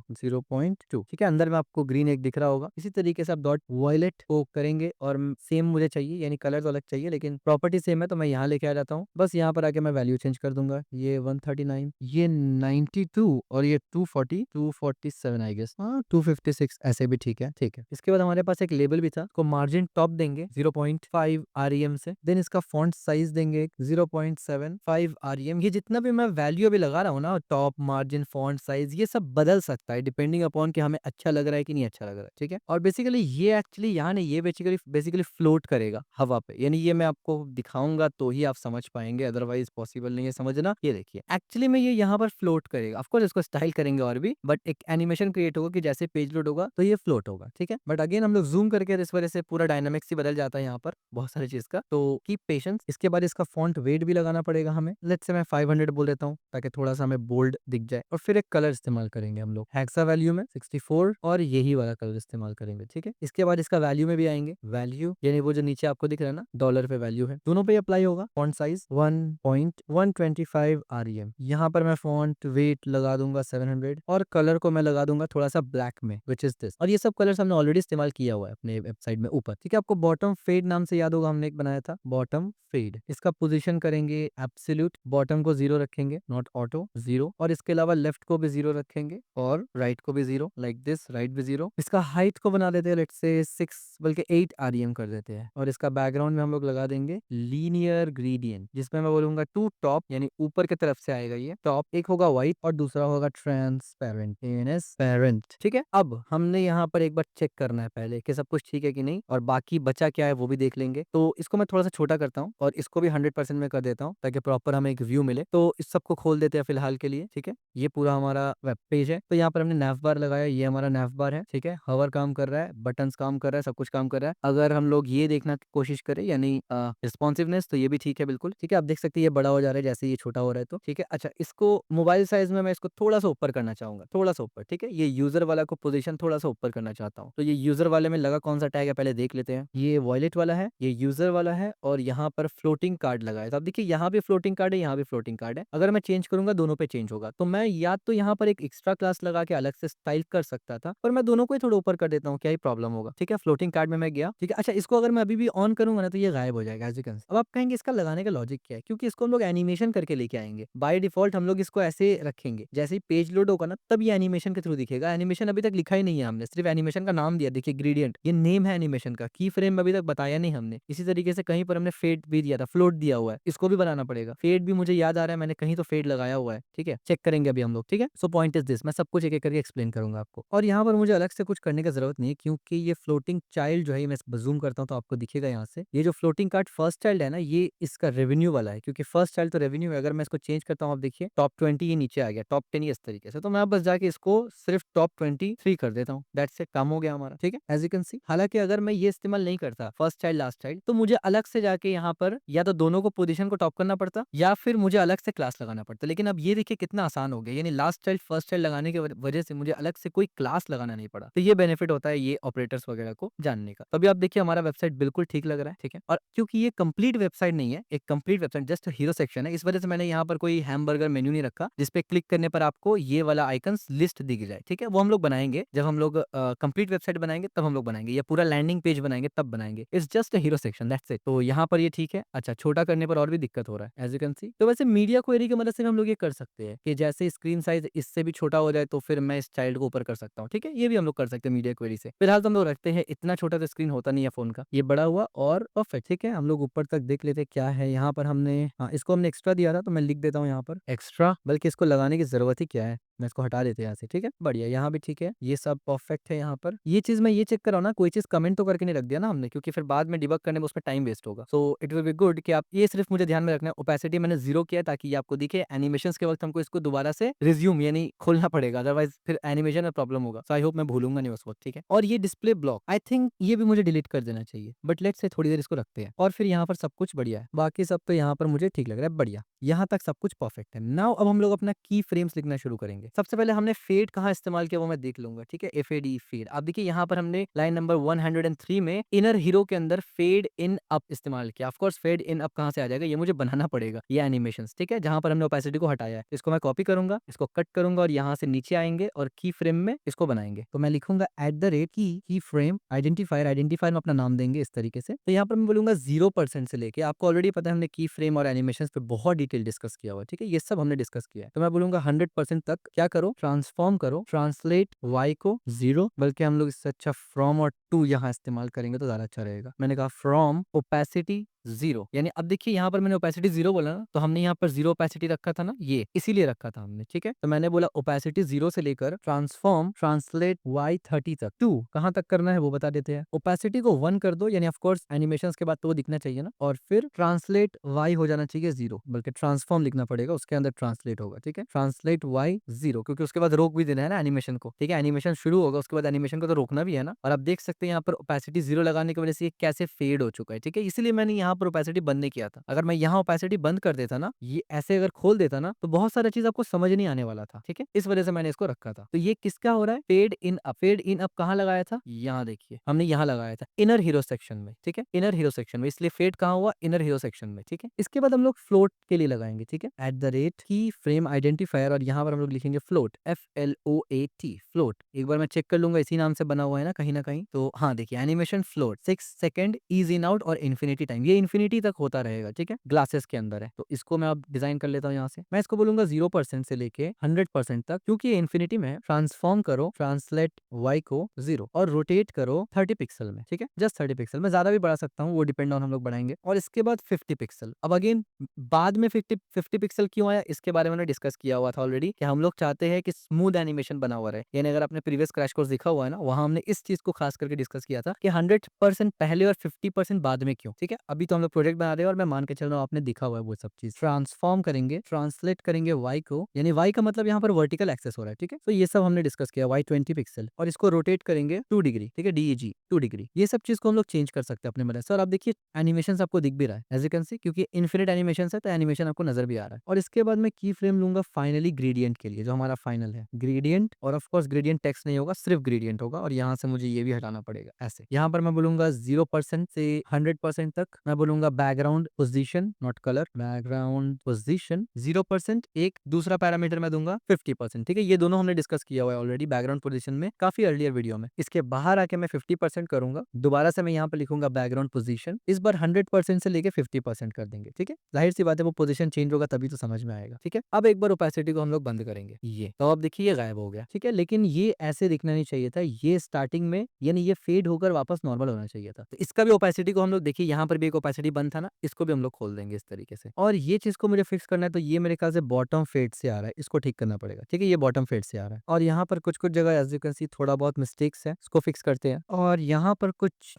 ठीक है, अंदर में आपको ग्रीन एक दिख रहा होगा। इसी तरीके से आप डॉट वायलेट को करेंगे, और सेम मुझे चाहिए, यानी कलर तो अलग चाहिए लेकिन प्रॉपर्टी सेम है, तो मैं यहाँ लेके आ जाता हूँ। बस यहाँ पर आके मैं वैल्यू चेंज कर दूंगा, ये 139, ये 92, और ये 240 247 आई गेस, हाँ 256, ऐसे भी ठीक है। ठीक है, इसके बाद हमारे पास एक लेबल भी था, को मार्जिन टॉप देंगे 0.5 REM से। देन इसका फॉन्ट साइज देंगे 0.75 REM। ये जितना भी मैं वैल्यू अभी लगा रहा हूँ ना, टॉप, मार्जिन, फॉन्ट साइज, ये सब बदल सकता है डिपेंडिंग अपॉन कि हमें अच्छा लग रहा है कि नहीं अच्छा लग रहा है। ठीक है, और बेसिकली ये एक्चुअली यहाँ नहीं, ये बेसिकली फ्लोट करेगा हवा पे, यानी ये मैं आपको दिखाऊंगा तो ही आप समझ पाएंगे, अदरवाइज पॉसिबल नहीं है समझना। ये देखिए एक्चुअली में ये यहाँ पर फ्लोट करेगा। ऑफ कोर्स इसको स्टाइल करेंगे और भी, बट एक एनिमेशन क्रिएट होगा कि जैसे पेज लोड होगा तो ये फ्लोट होगा। ठीक है, बट अगेन हम लोग जूम करके, इस वजह से पूरा डायनामिक्स ही बदल जाता है यहाँ पर बहुत सारी चीज का, तो कीप पेशेंस। इसके बाद इसका फॉन्ट वेट भी लगाना पड़ेगा हमें, लेट्स से मैं 500 बोल देता हूँ ताकि थोड़ा सा हमें बोल्ड दिख जाए। और फिर एक कलर इस्तेमाल करेंगे हम लोग, हेक्सा वैल्यू में 64, और यही वाला कलर इस्तेमाल करेंगे। ठीक है, इसके बाद इसका वैल्यू में भी आएंगे, वैल्यू यानी वो जो नीचे आपको दिख रहा है ना डॉलर पे वैल्यू है, दोनों पे अप्लाई होगा। फॉन्ट साइज 1.125 REM, यहाँ पर मैं फॉन्ट वेट लगा दूंगा 700, और कलर को मैं लगा दूंगा थोड़ा सा ब्लैक में, विच इज दिस। और ये सब कलर्स हमने ऑलरेडी इस्तेमाल किया हुआ है अपने वेबसाइट में ऊपर। ठीक है, आपको बॉटम फेड नाम से याद होगा, हमने एक बनाया था बॉटम फेड। इसका पोजीशन करेंगे एब्सोल्यूट, बॉटम को 0 रखेंगे, नॉट ऑटो 0, और इसके अलावा लेफ्ट को भी 0 रखेंगे, और राइट को भी 0, लाइक दिस, राइट भी 0। इसका हाइट को बना देते हैं लेट्स से 6 बल्कि 8 REM कर देते हैं, और इसका बैकग्राउंड में हम लोग लगा देंगे लीनियर ग्रेडियंट, जिसमें मैं बोलूंगा टू टॉप, यानी ऊपर की तरफ से आएगा ये टॉप, एक होगा व्हाइट और दूसरा होगा ट्रांसपेरेंट, ट्रांसपेरेंट। ठीक है, अब हमने यहाँ पर एक बार चेक करना है पहले कि सब कुछ ठीक है कि नहीं, और बाकी बचा क्या है वो भी देख लेंगे। तो इसको मैं थोड़ा सा छोटा करता हूँ, और इसको भी 100% में कर देता हूँ ताकि प्रॉपर हमें एक व्यू मिले। तो इस सबको खोल देते हैं फिलहाल के लिए। ठीक है, ये पूरा हमारा वेब पेज है। तो यहाँ पर हमने नैव बार लगाया, ये हमारा नैव बार है। ठीक है, हवर काम कर रहा है, बटन्स काम कर रहा है, सब कुछ काम कर रहा है। अगर हम लोग ये देखना की कोशिश करें यानी रिस्पॉन्सिवनेस, तो ये भी ठीक है बिल्कुल। ठीक है, आप देख सकते हैं ये बड़ा हो जा रहा है जैसे ये छोटा हो रहा है। तो ठीक है, अच्छा इसको मोबाइल साइज में मैं इसको थोड़ा सा ऊपर करना चाहूंगा, थोड़ा सा ऊपर। ठीक है, ये यूजर वाला को पोजीशन थोड़ा सा ऊपर करना चाहता हूँ। तो ये यूजर वाले में लगा कौन सा टैग है पहले देख लेते हैं। ये वॉलेट वाला है, ये यूजर वाला है, और यहाँ पर फ्लोटिंग कार्ड लगा है। तो आप देखिए यहाँ भी फ्लोटिंग कार्ड है, यहाँ भी फ्लोटिंग कार्ड है। अगर मैं चेंज करूंगा दोनों पे चेंज होगा, तो मैं या तो यहाँ पर एक एक्स्ट्रा क्लास लगा के अलग से स्टाइल कर सकता था, पर मैं दोनों दोनों को ही थोड़ा ऊपर कर देता हूँ, क्या ही प्रॉब्लम होगा, ठीक है। फ्लोटिंग कार्ड में मैं गया, ठीक है। अच्छा, इसको अगर मैं अभी भी ऑन करूंगा ना तो ये गायब हो जाएगा एज़ यू कैन सी। अब आप कहेंगे इसका लगाने का लॉजिक क्या है? क्योंकि इसको हम लोग एनिमेशन करके लेके आएंगे। बाय डिफॉल्ट हम लोग इसको ऐसे रखेंगे, जैसे ही पेज लोड होगा ना तब ये एनिमेशन के थ्रू दिखेगा। एनिमेशन अभी तक लिखा ही नहीं है हमने, सिर्फ एनिमेशन का नाम दिया, देखिए ग्रेडियंट, ये नेम है एनिमेशन का। की फ्रेम अभी तक बताया नहीं हमने। इसी तरीके से कहीं पर हमने फेड भी दिया था, फ्लोट दिया हुआ है, इसको भी बनाना पड़ेगा। फेड भी मुझे याद आ रहा है, मैंने कहीं तो फेड लगाया हुआ है, ठीक है। चेक करेंगे अभी हम लोग, ठीक है। सो पॉइंट इज दिस, मैं सब कुछ एक एक करके एक्सप्लेन करूंगा आपको। और यहाँ पर मुझे अलग से कुछ करने की जरूरत नहीं है, क्योंकि ये फ्लोटिंग चाइल्ड जो है, मैं जूम करता हूँ तो आपको दिखेगा यहाँ से। ये जो फ्लोटिंग कार्ड फर्स्ट चाइल्ड है ना, ये इसका रेवेन्यू वाला है, क्योंकि फर्स्ट चाइल्ड तो रेवेन्यू है। अगर मैं इसको चेंज करता हूँ, आप देखिए टॉप 20 ये नीचे आ गया, टॉप 10 इस तरीके से। तो मैं बस जाके इसको सिर्फ टॉप 23 कर देता हूँ, दैट्स इट, काम हो गया हमारा, ठीक है। एज यू कैन सी, हालांकि अगर मैं ये इस्तेमाल नहीं करता फर्स्ट चाइल्ड लास्ट चाइल्ड, तो मुझे अलग से जाके यहाँ पर या तो दोनों को पोजीशन को टॉप करना पड़ता, या फिर मुझे अलग से क्लास लगाना पड़ता। लेकिन अब ये देखिए कितना आसान हो गया, यानी लास्ट चाइल्ड फर्स्ट चाइल्ड लगाने की वजह से मुझे अलग से कोई क्लास लगाना नहीं पड़ा। तो ये बेनिफिट होता है ये ऑपरेटर्स वगैरह को जानने का। तो अभी आप देखिए हमारा वेबसाइट बिल्कुल ठीक लग रहा है, ठीक है। और क्योंकि ये कंप्लीट वेबसाइट नहीं है, एक complete website just hero section है, इस वजह से मैंने यहाँ पर कोई हैमबर्गर मेन्यू नहीं रखा जिसपे क्लिक करने पर आपको ये वाला आइकन्स लिस्ट दिख जाए, ठीक है। वो हम लोग बनाएंगे जब हम लोग कंप्लीट वेबसाइट बनाएंगे, तब हम लोग बनाएंगे, या पूरा लैंडिंग पेज बनाएंगे तब बनाएंगे। It's just hero section, that's it. तो यहाँ पर ये ठीक है। अच्छा, छोटा करने पर और भी दिक्कत हो रहा है एज यू कैन सी। तो वैसे मीडिया क्वेरी की मदद से हम लोग ये कर सकते हैं कि जैसे स्क्रीन साइज इससे भी छोटा हो जाए तो फिर मैं इस चाइल्ड को ऊपर कर सकता हूँ, ठीक है। ये भी हम लोग कर सकते हैं मीडिया क्वेरी से। फिलहाल तो हम लोग रखते हैं, इतना छोटा तो स्क्रीन होता नहीं है फोन का, ये बड़ा हुआ और परफेक्ट, ठीक है। हम लोग ऊपर तक देख लेते क्या है यहाँ पर। हमने हाँ, इसको हमने एक्स्ट्रा दिया था तो मैं लिख देता हूँ यहाँ पर एक्स्ट्रा, बल्कि इसको लगाने की जरूरत ही क्या है, मैं इसको हटा देते हैं यहाँ से, ठीक है। बढ़िया, यहाँ भी ठीक है, ये सब परफेक्ट है। यहाँ पर ये चीज मैं ये चेक कर रहा हूँ ना, कोई चीज कमेंट तो करके नहीं रख दिया ना हमने, क्योंकि फिर बाद में डिबग करने में उसमें टाइम वेस्ट होगा। So it will be good कि आप ये सिर्फ मुझे ध्यान में रखना है। ओपेसिटी मैंने 0 किया है ताकि ये आपको दिखे। एनिमेशंस के वक्त हमको इसको दोबारा से रिज्यूम यानी खोलना पड़ेगा, अदरवाइज फिर एनिमेशन में प्रॉब्लम होगा। सो आई होप मैं भूलूंगा नहीं उस वक्त, ठीक है। और ये डिस्प्ले ब्लॉक, आई थिंक ये भी मुझे डिलीट कर देना चाहिए, बट लेट्स से थोड़ी देर इसको रखते हैं। और फिर यहाँ पर सब कुछ बढ़िया है, बाकी सब तो यहाँ पर मुझे ठीक लग रहा है, बढ़िया। यहाँ तक सब कुछ परफेक्ट है। नाउ अब हम लोग अपना की फ्रेम्स लिखना शुरू करेंगे। सबसे पहले हमने फेड कहाँ इस्तेमाल किया वो मैं देख लूंगा, ठीक है। FAD फेड, आप देखिए यहाँ पर हमने लाइन नंबर 103 में इनर हीरो के अंदर फेड इन अप इस्तेमाल किया। Of course fade in up कहाँ से आ जाएगा, ये मुझे बनाना पड़ेगा, ये एनिमेशंस, ठीक है, जहां पर हमने ओपेसिटी को हटाया है। इसको मैं कॉपी करूंगा, इसको कट करूंगा और यहाँ से नीचे आएंगे और की फ्रेम में इसको बनाएंगे। तो मैं लिखूंगा @ की फ्रेम आइडेंटिफायर, आइडेंटिफायर में अपना नाम देंगे इस तरीके से। तो यहाँ पर मैं बोलूंगा 0% से लेके, आपको ऑलरेडी पता है हमने की फ्रेम और एनिमेशन पे बहुत डिटेल डिस्कस किया हुआ है, ठीक है। ये सब हमने डिस्कस किया है। तो मैं बोलूंगा 100% तक क्या करो, ट्रांसफॉर्म करो, ट्रांसलेट y को 0, बल्कि हम लोग इससे अच्छा फ्रॉम और टू यहाँ इस्तेमाल करेंगे तो ज्यादा अच्छा रहेगा। मैंने कहा फ्रॉम ओपेसिटी 0, यानी अब देखिए यहाँ पर मैंने ओपेसिटी 0 बोला ना, तो हमने यहाँ पर 0 ओपेसिटी रखा था ना, ये इसीलिए रखा था हमने, ठीक है। तो मैंने बोला ओपेसिटी 0 से लेकर ट्रांसफॉर्म ट्रांसलेट y30 तक, 2 कहाँ तक करना है वो बता देते हैं। ओपेसिटी को 1 कर दो, यानी ऑफ कोर्स एनिमेशंस के बाद तो वो दिखना चाहिए ना, और फिर ट्रांसलेट y हो जाना चाहिए 0, बल्कि ट्रांसफॉर्म लिखना पड़ेगा, उसके अंदर ट्रांसलेट होगा, ठीक है। ट्रांसलेट y 0, क्योंकि उसके बाद रोक भी देना है ना एनिमेशन को, ठीक है। एनिमेशन शुरू होगा, उसके बाद एनिमेशन को तो रोकना भी है ना। और आप देख सकते हैं यहाँ पर ओपेसिटी 0 लगाने की वजह से ये कैसे फेड हो चुका है, ठीक है। इसलिए मैंने यहाँ पर ओपेसिटी बंद नहीं किया था। अगर मैं यहाँ ओपेसिटी बंद कर देता ना, ये ऐसे अगर खोल देता ना, तो बहुत सारा चीज आपको समझ नहीं आने वाला था, ठीक है। इस वजह से मैंने इसको रखा था। तो ये किसका हो रहा है, fade in up. Fade in up कहाँ लगाया था, यहाँ देखिए हमने यहाँ लगाया था इनर हीरो सेक्शन में, ठीक है, इनर हीरो सेक्शन में, इसलिए फेड कहाँ हुआ, इनर हीरो सेक्शन में, ठीक है। इसके बाद हम लोग फ्लोट के लिए लगाएंगे, ठीक है, @ की फ्रेम आइडेंटिफायर, और यहाँ पर हम लोग लिखेंगे फ्लोट, FLOAT फ्लोट। एक बार मैं चेक कर लूंगा इसी नाम से बना हुआ है ना कहीं ना कहीं। तो हाँ देखिए, animation float 6 second ease in out और इन्फिनिटी टाइम, ये इन्फिनिटी तक होता रहेगा, ठीक है, ग्लासेस के अंदर है। तो इसको मैं अब डिजाइन कर लेता हूँ यहाँ से। मैं इसको बोलूंगा 0% से लेके 100% तक, क्योंकि ये इन्फिनिटी में है। ट्रांसफॉर्म करो, ट्रांसलेट y को 0 और रोटेट करो 30 पिक्सल में, ठीक है, जस्ट 30 पिक्सल। मैं ज्यादा भी बढ़ा सकता हूँ, वो डिपेंड ऑन हम लोग बढ़ाएंगे। और इसके बाद 50 पिक्सल। अब अगेन बाद में 50 पिक्सल क्यों आया, इसके बारे में डिस्कस किया हुआ था ऑलरेडी, कि हम लोग चाहते हैं कि स्मूथ एनिमेशन बना हुआ रहे। यानी अगर आपने प्रीवियस क्रैश कोर्स देखा हुआ है ना, वहां हमने इस चीज को खास करके डिस्कस किया था कि 100% पहले और 50% बाद में क्यों, ठीक है। अभी तो हम लोग प्रोजेक्ट बना रहे हैं और मैं मान के चल रहा हूँ आपने दिखा हुआ है वो सब चीज। ट्रांसफॉर्म करेंगे, ट्रांसलेट करेंगे y को, यानी y का मतलब यहाँ पर वर्टिकल एक्सेस हो रहा है, ठीक है। तो ये सब हमने डिस्कस किया, y 20 पिक्सल, और इसको रोटेट करेंगे 2 डिग्री, ठीक है, DEG 2 डिग्री। ये सब चीज को हम लोग चेंज कर सकते हैं अपने मदद से। और आप देखिए एनिमेशन आपको दिख भी रहा है एज यू कैन सी, क्योंकि इन्फिनिट एनिमेशन है तो एनिमेशन आपको नजर भी आ रहा है। और इसके बाद मैं की फ्रेम लूंगा फाइनली ग्रेडियंट के लिए, जो हमारा फाइनल है ग्रेडियंट। और ऑफ कोर्स ग्रेडियंट टेक्स्ट नहीं होगा, सिर्फ ग्रेडियंट होगा, और यहाँ से मुझे ये भी हटाना पड़ेगा ऐसे। यहाँ पर मैं बोलूंगा 0% से 100% तक। मैं बोलूंगा background position not colour, background position 0%। एक दूसरा पैरामीटर मैं दूंगा 50%। ठीक है, ये दोनों हमने डिस्कस किया हुआ है ऑलरेडी बैकग्राउंड पोजीशन में काफी अर्लियर वीडियो में। इसके बाहर आके मैं 50% करूंगा। दोबारा से मैं यहाँ पर लिखूंगा बैकग्राउंड पोजीशन। इस बार 100% से लेके 50% कर देंगे। ठीक है, जाहिर सी बात है वो पोजीशन चेंज होगा तभी तो समझ में आएगा। ठीक है, अब एक बार ओपेसिटी को हम लोग बंद करेंगे, ये तो अब देखिए ये गायब हो गया। ठीक है, लेकिन ये ऐसे दिखना नहीं चाहिए था, ये स्टार्टिंग में यानी ये फेड होकर वापस नॉर्मल होना चाहिए था। तो इसका भी ओपेसिटी को हम लोग देखिए, यहाँ पर भी एक ओपेसिटी बंद था ना, इसको भी हम लोग खोल देंगे इस तरीके से। और ये चीज को मुझे फिक्स करना है, तो ये मेरे ख्याल से बॉटम फेड से आ रहा है, इसको ठीक करना पड़ेगा। ठीक है, ये बॉटम फेड से आ रहा है और यहाँ पर कुछ कुछ जगह एज यू कैन सी थोड़ा बहुत मिस्टेक्स है, इसको फिक्स करते हैं। और यहाँ पर कुछ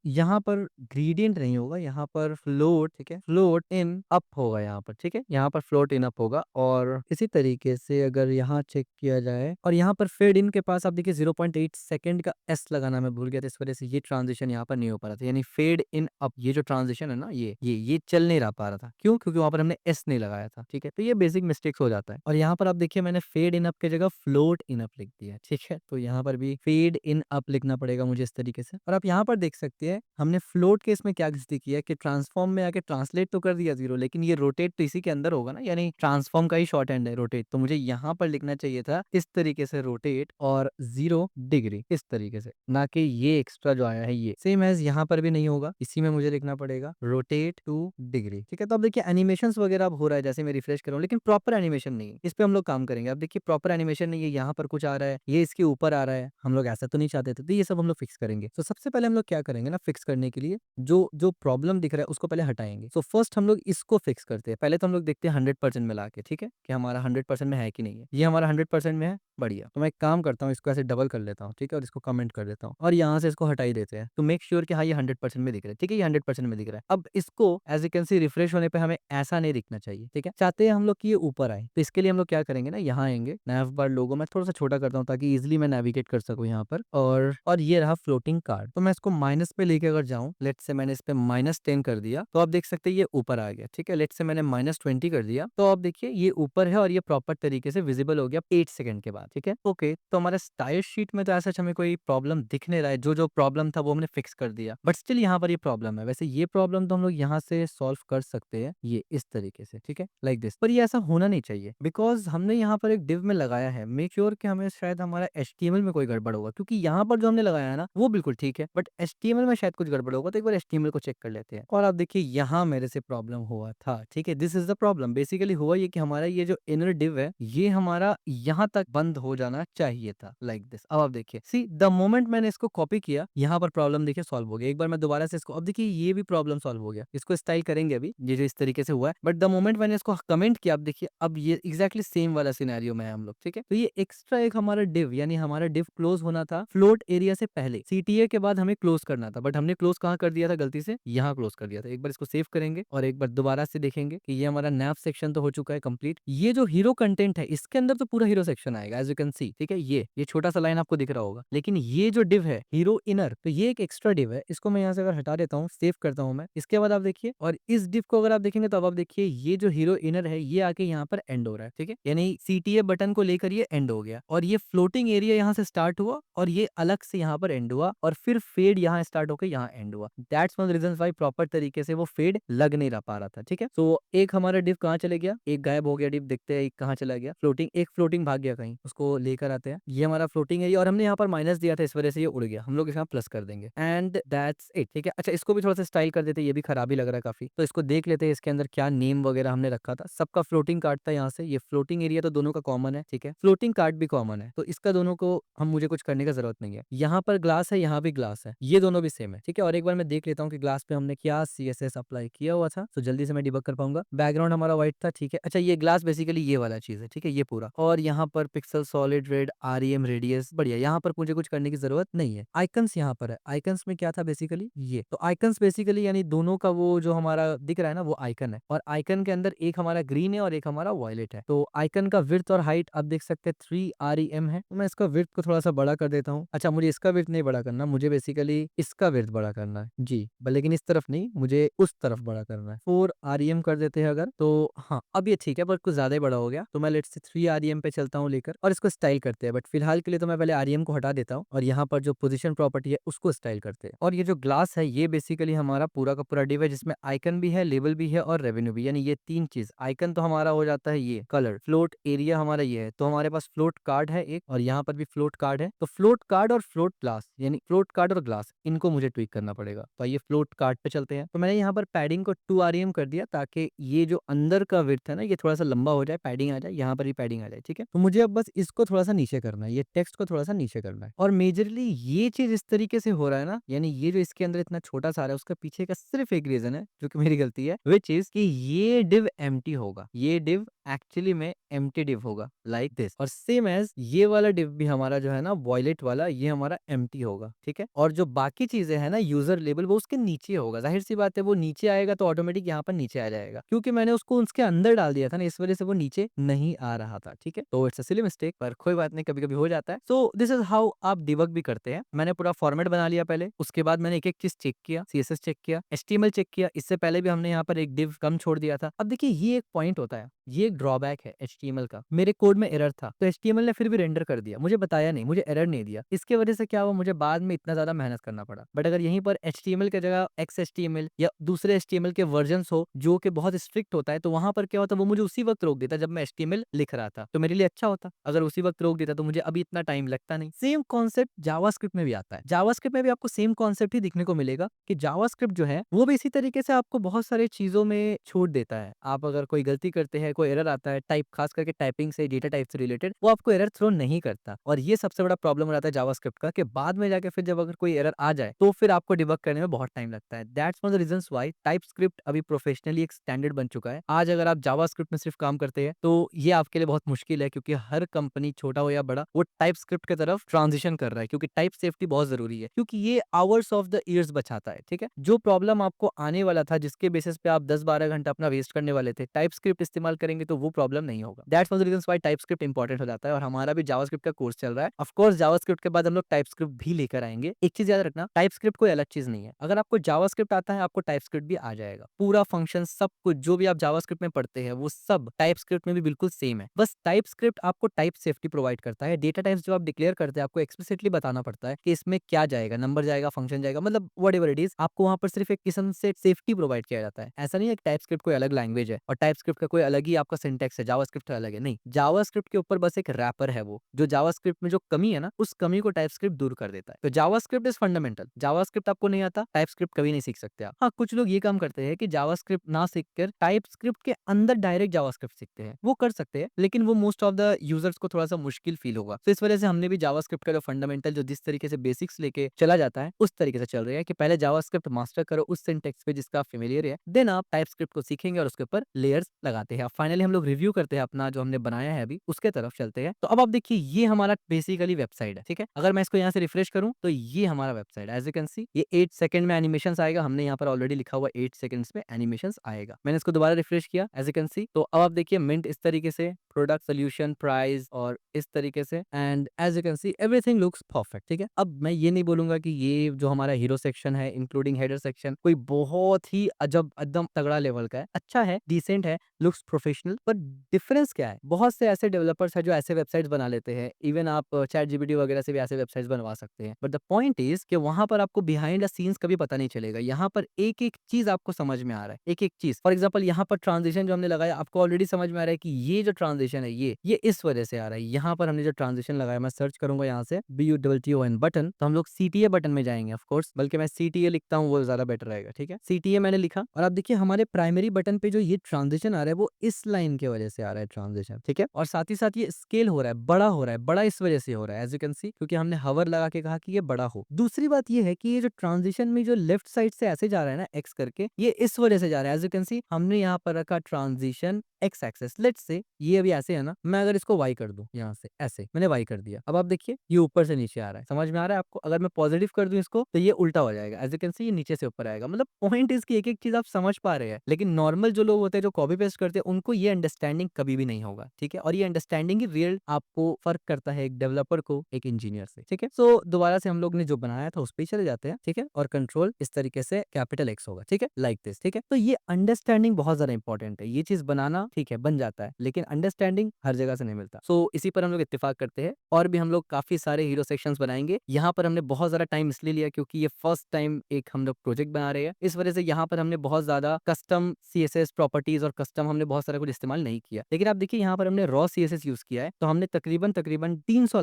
यहाँ पर ग्रेडियंट नहीं होगा, यहाँ पर फ्लोट, ठीक है, फ्लोट इन अप होगा यहाँ पर। ठीक है, यहाँ पर फ्लोट इन अप होगा। और इसी तरीके से अगर यहाँ चेक किया जाए और यहाँ पर फेड इन के पास आप देखिए 0.8 सेकंड का एस लगाना मैं भूल गया था, इस वजह से ये ट्रांजिशन यहाँ पर नहीं हो पा रहा था। यानी फेड इन अप ये जो ट्रांजिशन है ना, ये चल नहीं रहा पा रहा था। क्यों? क्योंकि वहां पर हमने एस नहीं लगाया था। ठीक है, तो ये बेसिक मिस्टेक्स हो जाता है। और यहाँ पर आप देखिए मैंने फेड इन अप की जगह फ्लोट इन अप लिख दिया। ठीक है, तो यहाँ पर भी फेड इन अप लिखना पड़ेगा मुझे इस तरीके से। और आप यहाँ पर देख सकते हैं हमने फ्लोट केस में क्या गलती की है कि ट्रांसफॉर्म में आके ट्रांसलेट तो कर दिया 0, लेकिन ये रोटेट तो इसी के अंदर होगा ना, यानी ट्रांसफॉर्म का ही शॉर्ट हैंड है रोटेट। तो मुझे यहाँ पर लिखना चाहिए था इस तरीके से रोटेट और 0 डिग्री इस तरीके से, ना कि ये एक्स्ट्रा जो आया है ये। सेम एज यहाँ पर भी नहीं होगा, इसी में मुझे लिखना पड़ेगा रोटेट 2 डिग्री। ठीक है, तो अब देखिए एनिमेशंस वगैरह अब हो रहा है जैसे मैं रिफ्रेश कर रहा हूँ, लेकिन प्रॉपर एनिमेशन नहीं है। इस पे हम लोग काम करेंगे। अब देखिए प्रॉपर एनिमेशन नहीं है, यहाँ पर कुछ आ रहा है, ये इसके ऊपर आ रहा है, हम लोग ऐसा तो नहीं चाहते थे। तो ये सब हम लोग फिक्स करेंगे। तो सबसे पहले हम लोग क्या करेंगे ना, फिक्स करने के लिए जो जो प्रॉब्लम दिख रहा है उसको पहले हटाएंगे। तो फर्स्ट हम लोग इसको फिक्स करते हैं। पहले तो हम लोग देखते हैं 100% मिला के, ठीक है, कि हमारा 100% में है कि नहीं है। ये हमारा 100% में है, बढ़िया। तो मैं एक काम करता हूँ, इसको ऐसे डबल कर लेता हूँ, ठीक है, और इसको कमेंट कर देता हूँ और यहाँ से इसको हटा ही देते हैं तो मेक श्योर कि हाँ ये 100% में दिख रहा है। ठीक है, ये 100% में दिख रहा है। अब इसको as you can see refresh होने पे हमें ऐसा नहीं दिखना चाहिए। ठीक है, चाहते हैं हम लोग कि ये ऊपर आए, तो इसके लिए हम लोग क्या करेंगे ना, यहाँ आएंगे, नैव बार लोगो मैं थोड़ा सा छोटा करता हूँ ताकि इजिली मैं नेविगेट कर सकूँ यहाँ पर। और ये रहा फ्लोटिंग कार्ड। तो मैं इसको माइनस पे लेके अगर जाऊँ, लेट से मैंने इस पे -10 कर दिया तो आप देख सकते हैं ये ऊपर आ गया। ठीक है, लेट से मैंने -20 कर दिया तो आप देखिए ये ऊपर है और ये प्रॉपर तरीके से विजिबल हो गया 8 सेकंड के बाद। ठीक है, ओके, तो हमारे स्टाइल शीट में तो ऐसा हमें कोई प्रॉब्लम दिख नहीं रहा है। जो जो प्रॉब्लम था वो हमने फिक्स कर दिया, बट स्टिल यहाँ पर ये प्रॉब्लम है। वैसे ये प्रॉब्लम तो हम लोग यहाँ से सॉल्व कर सकते हैं, ये इस तरीके से। ठीक है, लाइक दिस। पर ये ऐसा होना नहीं चाहिए बिकॉज हमने यहाँ पर एक डिव में लगाया है। मेक श्योर कि हमें शायद हमारा HTML में कोई गड़बड़ होगा, क्योंकि यहाँ पर जो हमने लगाया है ना वो बिल्कुल ठीक है, बट HTML में शायद कुछ गड़बड़ होगा। तो एक बार HTML को चेक कर लेते हैं। और आप देखिए यहाँ मेरे से प्रॉब्लम हुआ था। ठीक है, this is the problem. Basically हुआ ये कि हमारा ये जो इनर डिव है ये हमारा यहाँ तक बंद हो जाना चाहिए था, लाइक दिस। अब आप देखिए, सी द मोमेंट मैंने इसको कॉपी किया, यहाँ पर प्रॉब्लम देखिए सॉल्व हो गया। एक बार मैं दोबारा से इसको, अब देखिए ये भी प्रॉब्लम सॉल्व हो गया। इसको स्टाइल करेंगे अभी, ये जो इस तरीके से हुआ है, बट द मोमेंट मैंने इसको कमेंट किया, अब देखिए अब ये एग्जैक्टली सेम वाला सिनेरियो में है हम लोग। ठीक है, तो ये एक्स्ट्रा एक हमारा डिव, यानी हमारा डिव क्लोज होना था फ्लोट एरिया से पहले, CTA के बाद हमें क्लोज करना था, बट हमने क्लोज कहाँ कर दिया था गलती से, यहाँ क्लोज कर दिया था। एक बार इसको सेव करेंगे और एक बार दोबारा से देखेंगे कि ये हमारा नैव सेक्शन तो हो चुका है कंप्लीट। ये जो हीरो कंटेंट है इसके अंदर तो पूरा हीरो सेक्शन आएगा एज यू कैन सी। ठीक है, ये छोटा सा लाइन आपको दिख रहा होगा, लेकिन ये जो डिव है हीरो इनर, तो ये एक एक्स्ट्रा डिव है। इसको मैं यहाँ से अगर हटा देता हूँ, सेव करता हूँ मैं, इसके बाद आप देखिए, और इस डिव को अगर आप देखेंगे तो अब आप देखिए ये जो हीरो इनर है ये आके यहाँ पर एंड हो रहा है। ठीक है, यानी CTA बटन को लेकर ये एंड हो गया और ये फ्लोटिंग एरिया यहाँ से स्टार्ट हुआ और ये अलग से यहाँ पर एंड हुआ और फिर फेड यहाँ स्टार्ट होकर यहाँ एंड हुआ। That's one reason why proper तरीके से वो फेड लग नहीं रहा पा रहा था। ठीक है, तो एक हमारा डिव कहाँ चले गया, एक गायब हो गया डिव, देखते हैं एक कहाँ चला गया। फ्लोटिंग, एक फ्लोटिंग भाग गया कहीं, उसको लेकर आते हैं। ये हमारा फ्लोटिंग एरिया और हमने यहाँ पर माइनस दिया था, इस वजह से ये उड़ गया। हम लोग यहाँ प्लस कर देंगे एंड दैट्स इट। ठीक है, अच्छा इसको भी थोड़ा सा स्टाइल कर देते हैं, ये भी खराब ही लग रहा है काफी। तो इसको देख लेते हैं इसके अंदर क्या नेम वगैरह हमने रखा था। सबका फ्लोटिंग कार्ड था यहाँ से, ये फ्लोटिंग एरिया तो दोनों का कॉमन है। ठीक है, फ्लोटिंग कार्ड भी कॉमन है, तो इसका दोनों को मुझे कुछ करने का जरूरत नहीं है। यहाँ पर ग्लास है, यहाँ भी ग्लास है, ये दोनों भी सेम है। ठीक है, और एक बार मैं देख लेता हूँ कि ग्लास पे हमने क्या CSS अप्लाई किया हुआ था, तो जल्दी से मैं डिबग कर पाऊंगा। बैकग्राउंड हमारा व्हाइट था। ठीक है, अच्छा ये ग्लास बेसिकली ये वाला चीज है। ठीक है, ये पूरा, और यहाँ पर pixel solid red REM radius, बढ़िया। यहाँ पर मुझे कुछ करने की जरूरत नहीं है। आइकन्स यहाँ पर है, आइकन्स में क्या था बेसिकली ये, तो आइकन्स बेसिकली यानी दोनों का वो जो हमारा दिख रहा है ना वो आइकन है, और आइकन के अंदर एक हमारा ग्रीन है और एक हमारा वायलेट है। तो आइकन का विड्थ और हाइट आप देख सकते हैं 3 REM है। तो मैं इसका विड्थ को थोड़ा सा बड़ा कर देता हूँ। अच्छा मुझे इसका विड्थ नहीं बड़ा करना, मुझे बेसिकली इसका विड्थ बड़ा करना है जी, लेकिन इस तरफ नहीं, मुझे उस तरफ बड़ा करना है। 4 REM कर देते हैं अगर, तो हाँ अब ये ठीक है, पर कुछ ज्यादा ही बड़ा हो गया। तो मैं लेट्स से 3 REM पे चलता हूँ लेकर और इसको स्टाइल करते हैं, बट फिलहाल के लिए तो मैं पहले REM को हटा देता हूँ और यहाँ पर जो पोजीशन प्रॉपर्टी है उसको स्टाइल करते हैं। और ये जो ग्लास है ये बेसिकली हमारा पूरा का पूरा डिव है, जिसमें आइकन भी है, लेबल भी है और रेवेन्यू भी, यानी ये तीन चीज। आइकन तो हमारा हो जाता है ये कलर, फ्लोट एरिया हमारा ये है, तो हमारे पास फ्लोट कार्ड है एक, और यहाँ पर भी फ्लोट कार्ड है। तो फ्लोट कार्ड और फ्लोट ग्लास, यानी फ्लोट कार्ड और ग्लास, इनको मुझे ट्विक करना पड़ेगा। तो ये फ्लोट कार्ड पे चलते हैं। तो मैंने यहाँ पर पैडिंग को 2 REM कर दिया, ताकि ये जो अंदर का विड्थ है ना ये थोड़ा सा लंबा हो जाए, पैडिंग आ जाए, यहाँ पर भी पैडिंग आ जाए। ठीक है, तो मुझे अब बस इसको थोड़ा सा नीचे करना है, ये टेक्स्ट को थोड़ा सा नीचे करना है। और मेजरली ये चीज इस तरीके से हो रहा है ना, यानी ये जो इसके अंदर इतना छोटा सा आ रहा है, उसका पीछे का सिर्फ एक रीजन है जो कि मेरी गलती है, विच इज कि ये डिव एम्प्टी होगा, ये डिव एक्चुअली में एम्प्टी डिव होगा लाइक दिस। और सेम एज ये वाला डिव भी हमारा जो है ना वॉयलेट वाला, ये हमारा एम्प्टी होगा। ठीक है, और जो बाकी चीजें है ना यूजर लेबल, वो उसके नीचे होगा। जाहिर सी बात है, वो नीचे आएगा तो ऑटोमेटिक यहाँ पर नीचे आ जाएगा, क्योंकि मैंने उसको उसके अंदर डाल दिया था ना, इस वजह से वो नीचे नहीं आ रहा था। ठीक है, तो इट्स अ सिली मिस्टेक, पर कोई बात नहीं, कभी कभी हो जाता है। सो दिस इज हाउ आप डिबग भी करते हैं। मैंने पूरा फॉर्मेट बना लिया पहले, उसके बाद मैंने एक एक चीज चेक किया, CSS चेक किया, HTML चेक किया। इससे पहले भी हमने यहाँ पर एक डिव कम छोड़ दिया था। अब देखिए ये एक पॉइंट होता है, ये एक ड्रॉबैक है HTML का। मेरे कोड में एरर था, तो HTML ने फिर भी रेंडर कर दिया, मुझे बताया नहीं, मुझे एरर नहीं दिया। इसके वजह से क्या हुआ, मुझे बाद में इतना ज्यादा मेहनत करना पड़ा। बट अगर यहीं पर HTML की जगह XHTML या दूसरे HTML के वर्जन हो जो कि बहुत स्ट्रिक्ट होता है, तो वहां पर क्या होता, वो मुझे उसी वक्त रोक देता जब मैं HTML लिख रहा था, तो मेरे लिए अच्छा होता। अगर उसी वक्त रोक देता तो मुझे अभी इतना टाइम लगता नहीं। सेम कॉन्सेप्ट जावास्क्रिप्ट में भी आता है। जावास्क्रिप्ट में भी आपको सेम कॉन्सेप्ट ही दिखने को मिलेगा कि जावास्क्रिप्ट जो है वो भी इसी तरीके से आपको बहुत सारी चीजों में छूट देता है। आप अगर कोई गलती करते हैं, कोई एरर आता है टाइप, खास करके टाइपिंग से, डेटा टाइप से रिलेटेड, वो आपको एरर थ्रो नहीं करता। और ये सबसे बड़ा प्रॉब्लम हो जाता है जावास्क्रिप्ट का, कि बाद में जाके फिर जब अगर कोई एरर आ जाए तो फिर आपको डिबग करने में बहुत टाइम लगता है। That's one of the reasons why TypeScript अभी प्रोफेशनली एक स्टैंडर्ड बन चुका है। आज अगर आप जावास्क्रिप्ट में सिर्फ काम करते हैं तो ये आपके लिए बहुत मुश्किल है, क्योंकि हर कंपनी, छोटा हो या बड़ा, वो टाइपस्क्रिप्ट की तरफ ट्रांजिशन कर रहा है, क्योंकि टाइप सेफ्टी बहुत जरूरी है, क्योंकि ये आवर्स ऑफ द ईयर्स बचाता है। ठीक है, जो प्रॉब्लम आपको आने वाला था, जिसके बेसिस पे आप 10-12 घंटा अपना वेस्ट करने वाले थे, टाइपस्क्रिप्ट इस्तेमाल करेंगे तो वो प्रॉब्लम नहीं होगा। That's one of the reasons why TypeScript important हो जाता है। और हमारा भी जावास्क्रिप्ट का कोर्स चल रहा है। ऑफ कोर्स जावास्क्रिप्ट के बाद हम लोग टाइपस्क्रिप्ट भी लेकर आएंगे। एक चीज याद रखना, टाइपस्क्रिप्ट कोई अलग चीज नहीं है। अगर आपको जावास्क्रिप्ट आता है, आपको टाइपस्क्रिप्ट भी आ जाएगा। पूरा फंक्शन, सब कुछ जो भी आप जावास्क्रिप्ट में पढ़ते हैं, वो सब टाइपस्क्रिप्ट में भी बिल्कुल सेम है। बस टाइपस्क्रिप्ट आपको टाइप सेफ्टी प्रोवाइड करता है। डेटा टाइप्स जो आप डिक्लेयर करते हैं, आपको एक्सप्लिसिटली बताना पड़ता है कि इसमें क्या जाएगा, नंबर जाएगा, फंक्शन जाएगा, मतलब व्हाटएवर इट इज, आपको वहां पर सिर्फ एक किस्म से सेफ्टी प्रोवाइड किया जाता है। ऐसा नहीं है कि टाइपस्क्रिप्ट कोई अलग लैंग्वेज है और टाइपस्क्रिप्ट का कोई अलग ही आपका सिंटैक्स है, जावास्क्रिप्ट का अलग है। नहीं, जावास्क्रिप्ट के ऊपर बस एक रैपर है, वो जो जावास्क्रिप्ट में जो कमी है ना, उस कमी को टाइपस्क्रिप्ट दूर कर देता है। तो जावास्क्रिप्ट इज फंडामेंटल। जावास्क्रिप्ट आपको नहीं आता, टाइपस्क्रिप्ट कभी नहीं सीख सकते आप। हाँ, कुछ लोग ये काम करते हैं कि जावास्क्रिप्ट ना सीखकर टाइपस्क्रिप्ट के अंदर डायरेक्ट जावास्क्रिप्ट सीखते हैं, वो कर सकते हैं, लेकिन वो मोस्ट ऑफ द यूजर्स को थोड़ा सा मुश्किल फील होगा। तो इस वजह से हमने भी जावास्क्रिप्ट का जो फंडामेंटल, जो जिस तरीके से बेसिक्स लेके चला जाता है, उस तरीके से चल रहा है कि पहले जावास्क्रिप्ट मास्टर करो उस सिंटैक्स पे जिसका फेमिलियर है, देन आप टाइपस्क्रिप्ट को सीखेंगे और उसके ऊपर लेयर्स लगाते हैं। फाइनली हम लोग रिव्यू करते हैं अपना जो हमने बनाया है अभी, उसके तरफ चलते हैं। तो अब आप देखिए, ये हमारा बेसिकली वेबसाइट है। ठीक है, अगर मैं इसको यहाँ से रिफ्रेश करूँ तो ये हमारा वेबसाइट है। एज यू कैन सी, ये 8 सेकंड में एनिमेशन आएगा। हमने यहाँ पर ऑलरेडी लिखा हुआ 8 सेकंड्स में एनिमेशन आएगा। मैंने इसको दोबारा रिफ्रेश किया, एज यू कैन सी, तो अब आप देखिए मिंट इस तरीके से, प्रोडक्ट, सोल्यूशन, प्राइस, और इस तरीके से, and as you can see everything looks perfect. ठीक है, अब मैं ये नहीं बोलूंगा कि ये जो हमारा हीरो सेक्शन है, इंक्लूडिंग हेडर सेक्शन, कोई बहुत ही अजब एकदम तगड़ा लेवल का है। अच्छा है, डिसेंट है, लुक्स प्रोफेशनल। पर डिफरेंस क्या है, बहुत से ऐसे डेवलपर्स है जो ऐसे वेबसाइट्स बना लेते हैं। इवन आप चैट जीपीटी वगैरह से भी ऐसे वेबसाइट्स बनवा सकते हैं। बट द पॉइंट इज कि वहां पर आपको बिहाइंड द सीन्स कभी पता नहीं चलेगा। यहाँ पर एक एक चीज आपको समझ में आ रहा है, एक एक चीज। फॉर एग्जाम्पल, यहाँ पर ट्रांजिशन जो हमने लगाया, आपको ऑलरेडी समझ में आ रहा है कि ये जो ट्रांजिशन है, ये इस वजह से आ रहा है। यहाँ पर हमने जो ट्रांजिशन लगाया, मैं सर्च करूंगा यहाँ से BUTTON बटन, तो हम लोग CTA बटन में जाएंगे। ऑफ कोर्स, बल्कि मैं CTA लिखता हूँ, वो ज्यादा बेटर रहेगा। ठीक है, CTA मैंने लिखा, और आप देखिए हमारे प्राइमरी बटन पे जो ये ट्रांजिशन आ रहा है, वो इस लाइन की वजह से आ रहा है ट्रांजिशन। ठीक है, और साथ ही साथ ये स्केल हो रहा है, बड़ा हो रहा है, बड़ा इस वजह से हो रहा है, एज यू कैन सी, क्योंकि हमने हवर लगा के कहा कि ये बड़ा हो। दूसरी बात ये है कि ये जो ट्रांजिशन में जो लेफ्ट साइड से ऐसे जा रहा है ना, एक्स करके, ये इस वजह से जा रहा है। एज यू कैन सी, हमने यहाँ पर रखा transition x access. Let's say ये अभी ऐसे है ना, मैं अगर इसको वाई कर दूं, यहाँ से ऐसे मैंने वाई कर दिया, अब आप देखिए ये ऊपर से नीचे आ रहा है। समझ में आ रहा है आपको? अगर मैं पॉजिटिव कर दूं इसको, तो ये उल्टा हो जाएगा। एज यू कैन सी, ये नीचे से ऊपर आएगा। मतलब पॉइंट इसकी एक एक चीज आप समझ पा रहे हैं, लेकिन नॉर्मल जो लोग होते हैं, जो कॉपी पेस्ट करते हैं, उनको ये अंडरस्टैंडिंग कभी भी नहीं होगा। ठीक है, और ये अंडरस्टैंडिंग ही रियल आपको फर्क करता है एक डेवलपर को एक इंजीनियर से। ठीक है, सो दोबारा से हम लोग ने जो बनाया था उस पर चले जाते हैं। ठीक है, और कंट्रोल इस तरीके से कैपिटल एक्स होगा। ठीक है, लाइक दिस। ठीक है, तो ये अंडरस्टैंडिंग बहुत ज्यादा इंपॉर्टेंट है। ये चीज बनाना ठीक है, बन जाता है, लेकिन अंडरस्टैंडिंग हर जगह से नहीं मिलता। सो इसी पर हम लोग इत्तेफाक करते हैं, और भी हम लोग काफी सारे हीरो सेक्शंस बनाएंगे बनाएंगे। यहाँ पर हमने बहुत ज़्यादा टाइम इसलिए लिया क्योंकि ये फर्स्ट टाइम एक हम लोग प्रोजेक्ट बना रहे हैं। इस वजह से यहाँ पर हमने बहुत ज़्यादा कस्टम CSS प्रॉपर्टीज़ और कस्टम हमने बहुत सारा कुछ इस्तेमाल नहीं किया। लेकिन आप देखिए यहाँ पर हमने रॉ CSS यूज़ किया है, तो हमने तकरीबन 300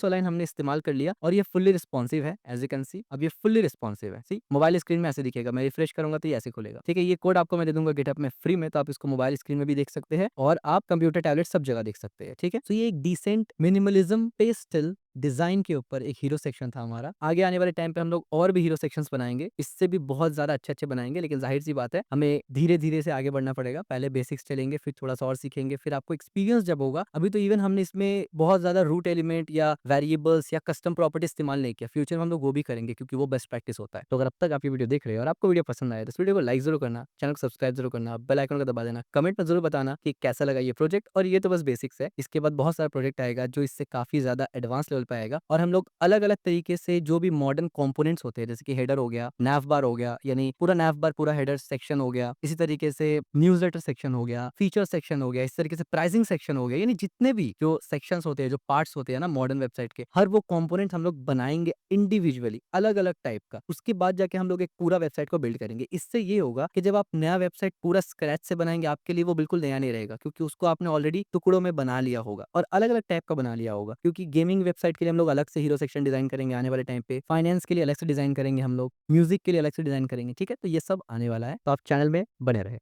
लाइन हमने इस्तेमाल कर लिया और ये फुल्ली रिस्पॉन्सिव है। एज़ यू कैन सी अब ये फुल्ली रिस्पॉन्सिव है। सी मोबाइल स्क्रीन में ऐसे दिखेगा, मैं रिफ्रेश करूँगा तो ये ऐसे खुलेगा। ठीक है, ये कोड आपको मैं दे दूँगा गिटहब में फ्री में, तो आप इसको मोबाइल स्क्रीन में भी देख सकते हैं और आप कंप्यूटर, टैबलेट सब जगह देख सकते हैं। ठीक है, तो ये एक डिसेंट मिनिमलिज्म पेस्टल डिजाइन के ऊपर एक हीरो सेक्शन था हमारा। आगे आने वाले टाइम पे हम लोग और भी हीरो सेक्शंस बनाएंगे, इससे भी बहुत ज्यादा अच्छे-अच्छे बनाएंगे, लेकिन जाहिर सी बात है हमें धीरे-धीरे से आगे बढ़ना पड़ेगा। पहले बेसिक्स चलेंगे, फिर थोड़ा-सा और सीखेंगे, फिर आपको एक्सपीरियंस जब होगा। अभी तो इवन हमने इसमें बहुत ज्यादा रूट एलिमेंट या वेरिएबल्स या कस्टम प्रॉपर्टी इस्तेमाल नहीं किया। फ्यूचर में हम लोग वो भी करेंगे क्योंकि वो बेस्ट प्रैक्टिस होता है। तो अगर अब तक आप ये वीडियो देख रहे हो और आपको वीडियो पसंद आया तो इस वीडियो को लाइक जरूर करना, चैनल को सब्सक्राइब जरूर करना, बेल आइकन को दबा देना, कमेंट में जरूर बताना कि कैसा लगा ये प्रोजेक्ट। और ये तो बस बेसिक्स है, इसके बाद बहुत सारा प्रोजेक्ट आएगा जो इससे काफी ज्यादा एडवांस लेवल पे आएगा और हम लोग अलग-अलग तरीके से जो भी मॉडर्न कंपोनेंट्स होते हैं, जैसे कि हेडर हो गया, nav बार हो गया, यानी पूरा nav बार पूरा हेडर सेक्शन हो गया, इसी तरीके से न्यूज़लेटर सेक्शन हो गया, फीचर सेक्शन हो गया, इस तरीके से प्राइसिंग सेक्शन हो गया, यानी जितने भी जो सेक्शंस होते हैं, जो पार्ट्स होते हैं ना मॉडर्न वेबसाइट के, हर वो कंपोनेंट हम लोग बनाएंगे इंडिविजुअली, अलग-अलग टाइप का। उसके बाद जाके हम लोग एक पूरा वेबसाइट को बिल्ड करेंगे। इससे ये होगा कि जब आप नया वेबसाइट पूरा स्क्रैच से बनाएंगे, आपके लिए वो बिल्कुल नया नहीं रहेगा क्योंकि उसको आपने ऑलरेडी टुकड़ों में बना लिया होगा और अलग-अलग टाइप का बना लिया होगा। क्योंकि गेमिंग वेबसाइट के लिए हम लोग अलग से हीरो सेक्शन डिजाइन करेंगे आने वाले टाइम पे, फाइनेंस के लिए अलग से डिजाइन करेंगे हम लोग, म्यूजिक के लिए अलग से डिजाइन करेंगे। ठीक है, तो ये सब आने वाला है, तो आप चैनल में बने रहे।